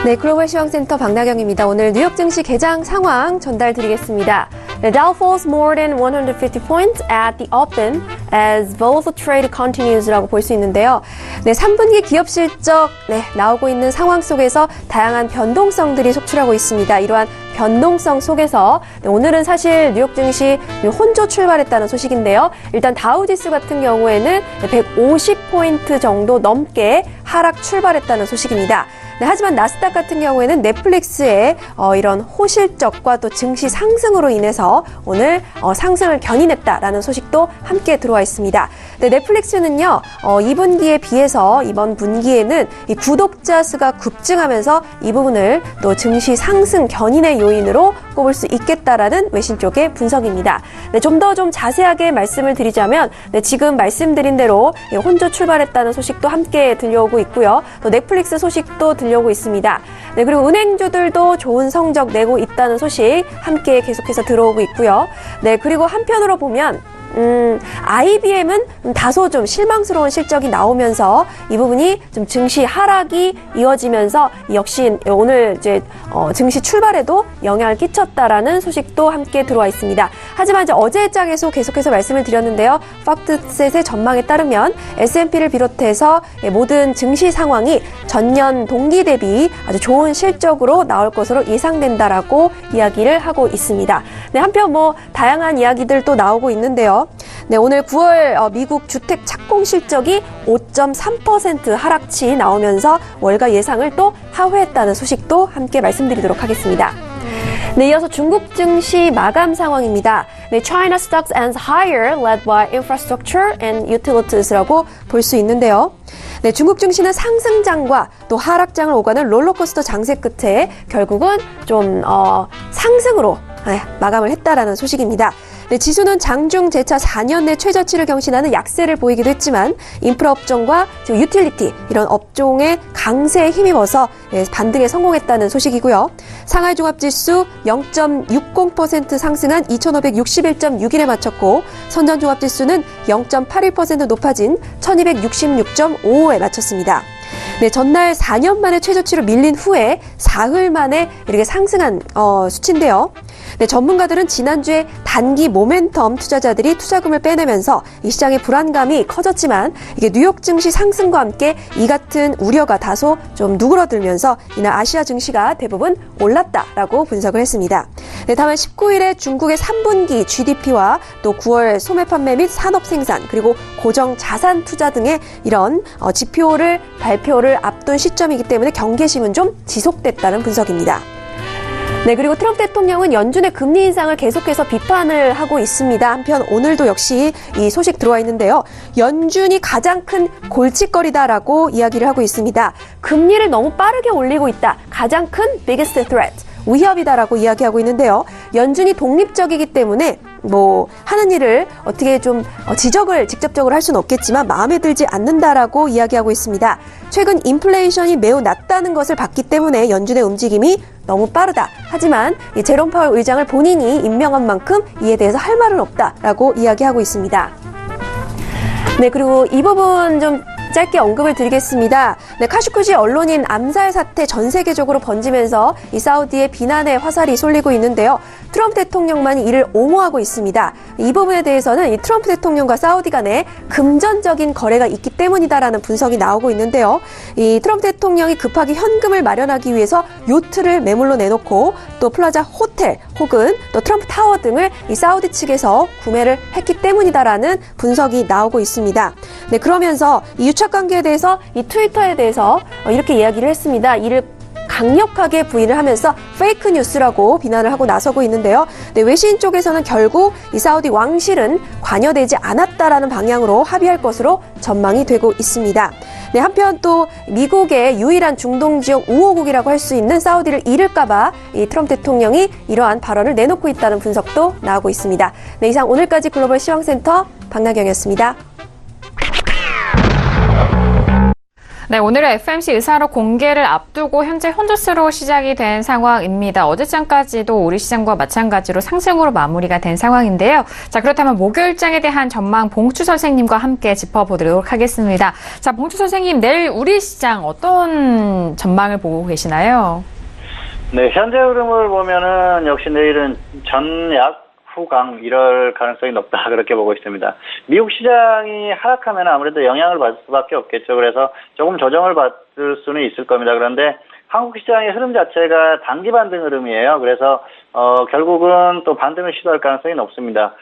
네, 글로벌 시황센터 박나경입니다. 오늘 뉴욕 증시 개장 상황 전달드리겠습니다. The Dow falls more than 150 points at the open as volatile trade continues라고 볼 수 있는데요. 네, 3분기 기업 실적 나오고 있는 상황 속에서 다양한 변동성들이 속출하고 있습니다. 이러한 변동성 속에서 오늘은 사실 뉴욕 증시 혼조 출발했다는 소식인데요. 일단 다우지수 같은 경우에는 150포인트 정도 넘게 하락 출발했다는 소식입니다. 네, 하지만 나스닥 같은 경우에는 넷플릭스의 이런 호실적과 또 증시 상승으로 인해서 오늘 상승을 견인했다라는 소식도 함께 들어와 있습니다. 네, 넷플릭스는요, 2분기에 비해서 이번 분기에는 이 구독자 수가 급증하면서 이 부분을 또 증시 상승 견인의 요인으로 꼽을 수 있겠다라는 외신 쪽의 분석입니다. 네, 좀 더 자세하게 말씀을 드리자면, 네, 지금 말씀드린 대로 혼조 출발했다는 소식도 함께 들려오고 있고요. 또 넷플릭스 소식도 들려오고 있습니다. 네, 그리고 은행주들도 좋은 성적 내고 있다는 소식 함께 계속해서 들어오고 있고요. 네, 그리고 한편으로 보면 IBM은 다소 좀 실망스러운 실적이 나오면서 이 부분이 좀 증시 하락이 이어지면서 역시 오늘 이제 증시 출발에도 영향을 끼쳤다라는 소식도 함께 들어와 있습니다. 하지만 이제 어제의 장에서 계속해서 말씀을 드렸는데요. 팍트셋의 전망에 따르면 S&P를 비롯해서 모든 증시 상황이 전년 동기 대비 아주 좋은 실적으로 나올 것으로 예상된다라고 이야기를 하고 있습니다. 네, 한편 다양한 이야기들 또 나오고 있는데요. 네, 오늘 9월 미국 주택 착공 실적이 5.3% 하락치 나오면서 월가 예상을 또 하회했다는 소식도 함께 말씀드리도록 하겠습니다. 네, 이어서 중국 증시 마감 상황입니다. 네, China stocks ends higher led by infrastructure and utilities라고 볼 수 있는데요. 네, 중국 증시는 상승장과 또 하락장을 오가는 롤러코스터 장세 끝에 결국은 좀 상승으로 마감을 했다라는 소식입니다. 네, 지수는 장중 재차 4년 내 최저치를 경신하는 약세를 보이기도 했지만 인프라 업종과 유틸리티 이런 업종의 강세에 힘입어서 반등에 성공했다는 소식이고요. 상하이 종합지수 0.60% 상승한 2561.6일에 마쳤고 선전 종합지수는 0.81% 높아진 1266.55에 마쳤습니다. 네, 전날 4년 만에 최저치로 밀린 후에 사흘 만에 이렇게 상승한 수치인데요. 네, 전문가들은 지난주에 단기 모멘텀 투자자들이 투자금을 빼내면서 이 시장의 불안감이 커졌지만 이게 뉴욕 증시 상승과 함께 이 같은 우려가 다소 좀 누그러들면서 이날 아시아 증시가 대부분 올랐다라고 분석을 했습니다. 네, 다만 19일에 중국의 3분기 GDP와 또 9월 소매 판매 및 산업 생산 그리고 고정 자산 투자 등의 이런 지표를 발표를 앞둔 시점이기 때문에 경계심은 좀 지속됐다는 분석입니다. 네, 그리고 트럼프 대통령은 연준의 금리 인상을 계속해서 비판을 하고 있습니다. 한편 오늘도 역시 이 소식 들어와 있는데요. 연준이 가장 큰 골칫거리다라고 이야기를 하고 있습니다. 금리를 너무 빠르게 올리고 있다. 가장 큰 biggest threat. 위협이다라고 이야기하고 있는데요. 연준이 독립적이기 때문에 하는 일을 어떻게 좀 지적을 직접적으로 할 수는 없겠지만 마음에 들지 않는다라고 이야기하고 있습니다. 최근 인플레이션이 매우 낮다는 것을 봤기 때문에 연준의 움직임이 너무 빠르다. 하지만 제롬 파월 의장을 본인이 임명한 만큼 이에 대해서 할 말은 없다라고 이야기하고 있습니다. 네, 그리고 이 부분 좀 짧게 언급을 드리겠습니다. 네, 카슈쿠지 언론인 암살 사태 전 세계적으로 번지면서 이 사우디의 비난의 화살이 쏠리고 있는데요. 트럼프 대통령만이 이를 옹호하고 있습니다. 이 부분에 대해서는 이 트럼프 대통령과 사우디 간에 금전적인 거래가 있기 때문이다라는 분석이 나오고 있는데요. 이 트럼프 대통령이 급하게 현금을 마련하기 위해서 요트를 매물로 내놓고 또 플라자 호텔 혹은 또 트럼프 타워 등을 이 사우디 측에서 구매를 했기 때문이다라는 분석이 나오고 있습니다. 네, 그러면서 이 유착 관계에 대해서 이 트위터에 대해서 이렇게 이야기를 했습니다. 이를 강력하게 부인을 하면서 페이크 뉴스라고 비난을 하고 나서고 있는데요. 네, 외신 쪽에서는 결국 이 사우디 왕실은 관여되지 않았다라는 방향으로 합의할 것으로 전망이 되고 있습니다. 네, 한편 또 미국의 유일한 중동 지역 우호국이라고 할 수 있는 사우디를 잃을까봐 이 트럼프 대통령이 이러한 발언을 내놓고 있다는 분석도 나오고 있습니다. 네, 이상 오늘까지 글로벌 시황센터 박나경이었습니다. 네, 오늘은 FMC 의사록 공개를 앞두고 현재 혼조세로 시작이 된 상황입니다. 어제장까지도 우리 시장과 마찬가지로 상승으로 마무리가 된 상황인데요. 자, 그렇다면 목요일장에 대한 전망 봉추 선생님과 함께 짚어보도록 하겠습니다. 자, 봉추 선생님, 내일 우리 시장 어떤 전망을 보고 계시나요? 네, 현재 흐름을 보면은 역시 내일은 전약 후강 이럴 가능성이 높다 그렇게 보고 있습니다. 미국 시장이 하락하면 아무래도 영향을 받을 수밖에 없겠죠. 그래서 조금 조정을 받을 수는 있을 겁니다. 그런데 한국 시장의 흐름 자체가 단기 반등 흐름이에요. 그래서 결국은 또 반등을 시도할 가능성이 높습니다.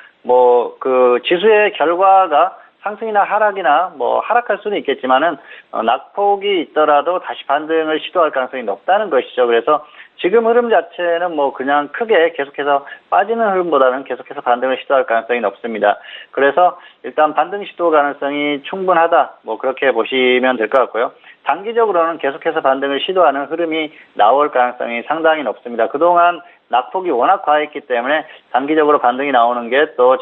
지수의 결과가 상승이나 하락이나 하락할 수는 있겠지만은 낙폭이 있더라도 다시 반등을 시도할 가능성이 높다는 것이죠. 그래서 지금 흐름 자체는 그냥 크게 계속해서 빠지는 흐름보다는 계속해서 반등을 시도할 가능성이 높습니다. 그래서 일단 반등 시도 가능성이 충분하다. 그렇게 보시면 될 것 같고요. 단기적으로는 계속해서 반등을 시도하는 흐름이 나올 가능성이 상당히 높습니다. 그동안 낙폭이 워낙 과했기 때문에 단기적으로 반등이 나오는 게 또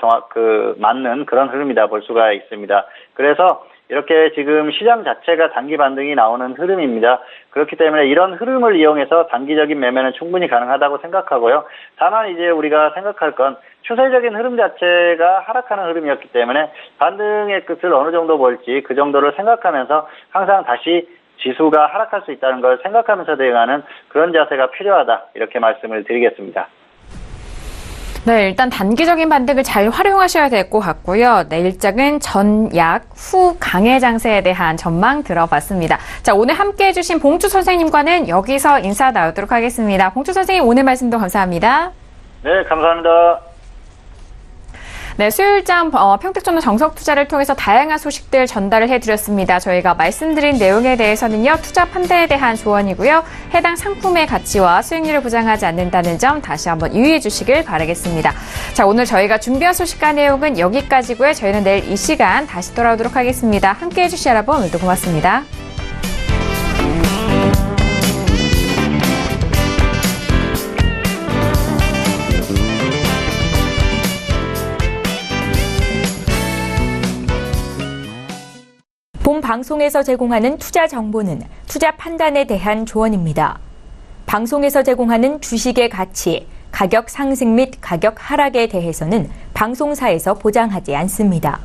맞는 그런 흐름이다 볼 수가 있습니다. 그래서 이렇게 지금 시장 자체가 단기 반등이 나오는 흐름입니다. 그렇기 때문에 이런 흐름을 이용해서 단기적인 매매는 충분히 가능하다고 생각하고요. 다만 이제 우리가 생각할 건 추세적인 흐름 자체가 하락하는 흐름이었기 때문에 반등의 끝을 어느 정도 볼지 그 정도를 생각하면서 항상 다시 지수가 하락할 수 있다는 걸 생각하면서 대응하는 그런 자세가 필요하다. 이렇게 말씀을 드리겠습니다. 네, 일단 단기적인 반등을 잘 활용하셔야 될 것 같고요. 내일장은 전약 후 강의 장세에 대한 전망 들어봤습니다. 자, 오늘 함께 해주신 봉추 선생님과는 여기서 인사 나누도록 하겠습니다. 봉추 선생님 오늘 말씀도 감사합니다. 네, 감사합니다. 네, 수요일장 평택전도 정석투자를 통해서 다양한 소식들 전달을 해드렸습니다. 저희가 말씀드린 내용에 대해서는요, 투자 판단에 대한 조언이고요. 해당 상품의 가치와 수익률을 보장하지 않는다는 점 다시 한번 유의해 주시길 바라겠습니다. 자, 오늘 저희가 준비한 소식과 내용은 여기까지고요. 저희는 내일 이 시간 다시 돌아오도록 하겠습니다. 함께해 주신 여러분 오늘도 고맙습니다. 본 방송에서 제공하는 투자 정보는 투자 판단에 대한 조언입니다. 방송에서 제공하는 주식의 가치, 가격 상승 및 가격 하락에 대해서는 방송사에서 보장하지 않습니다.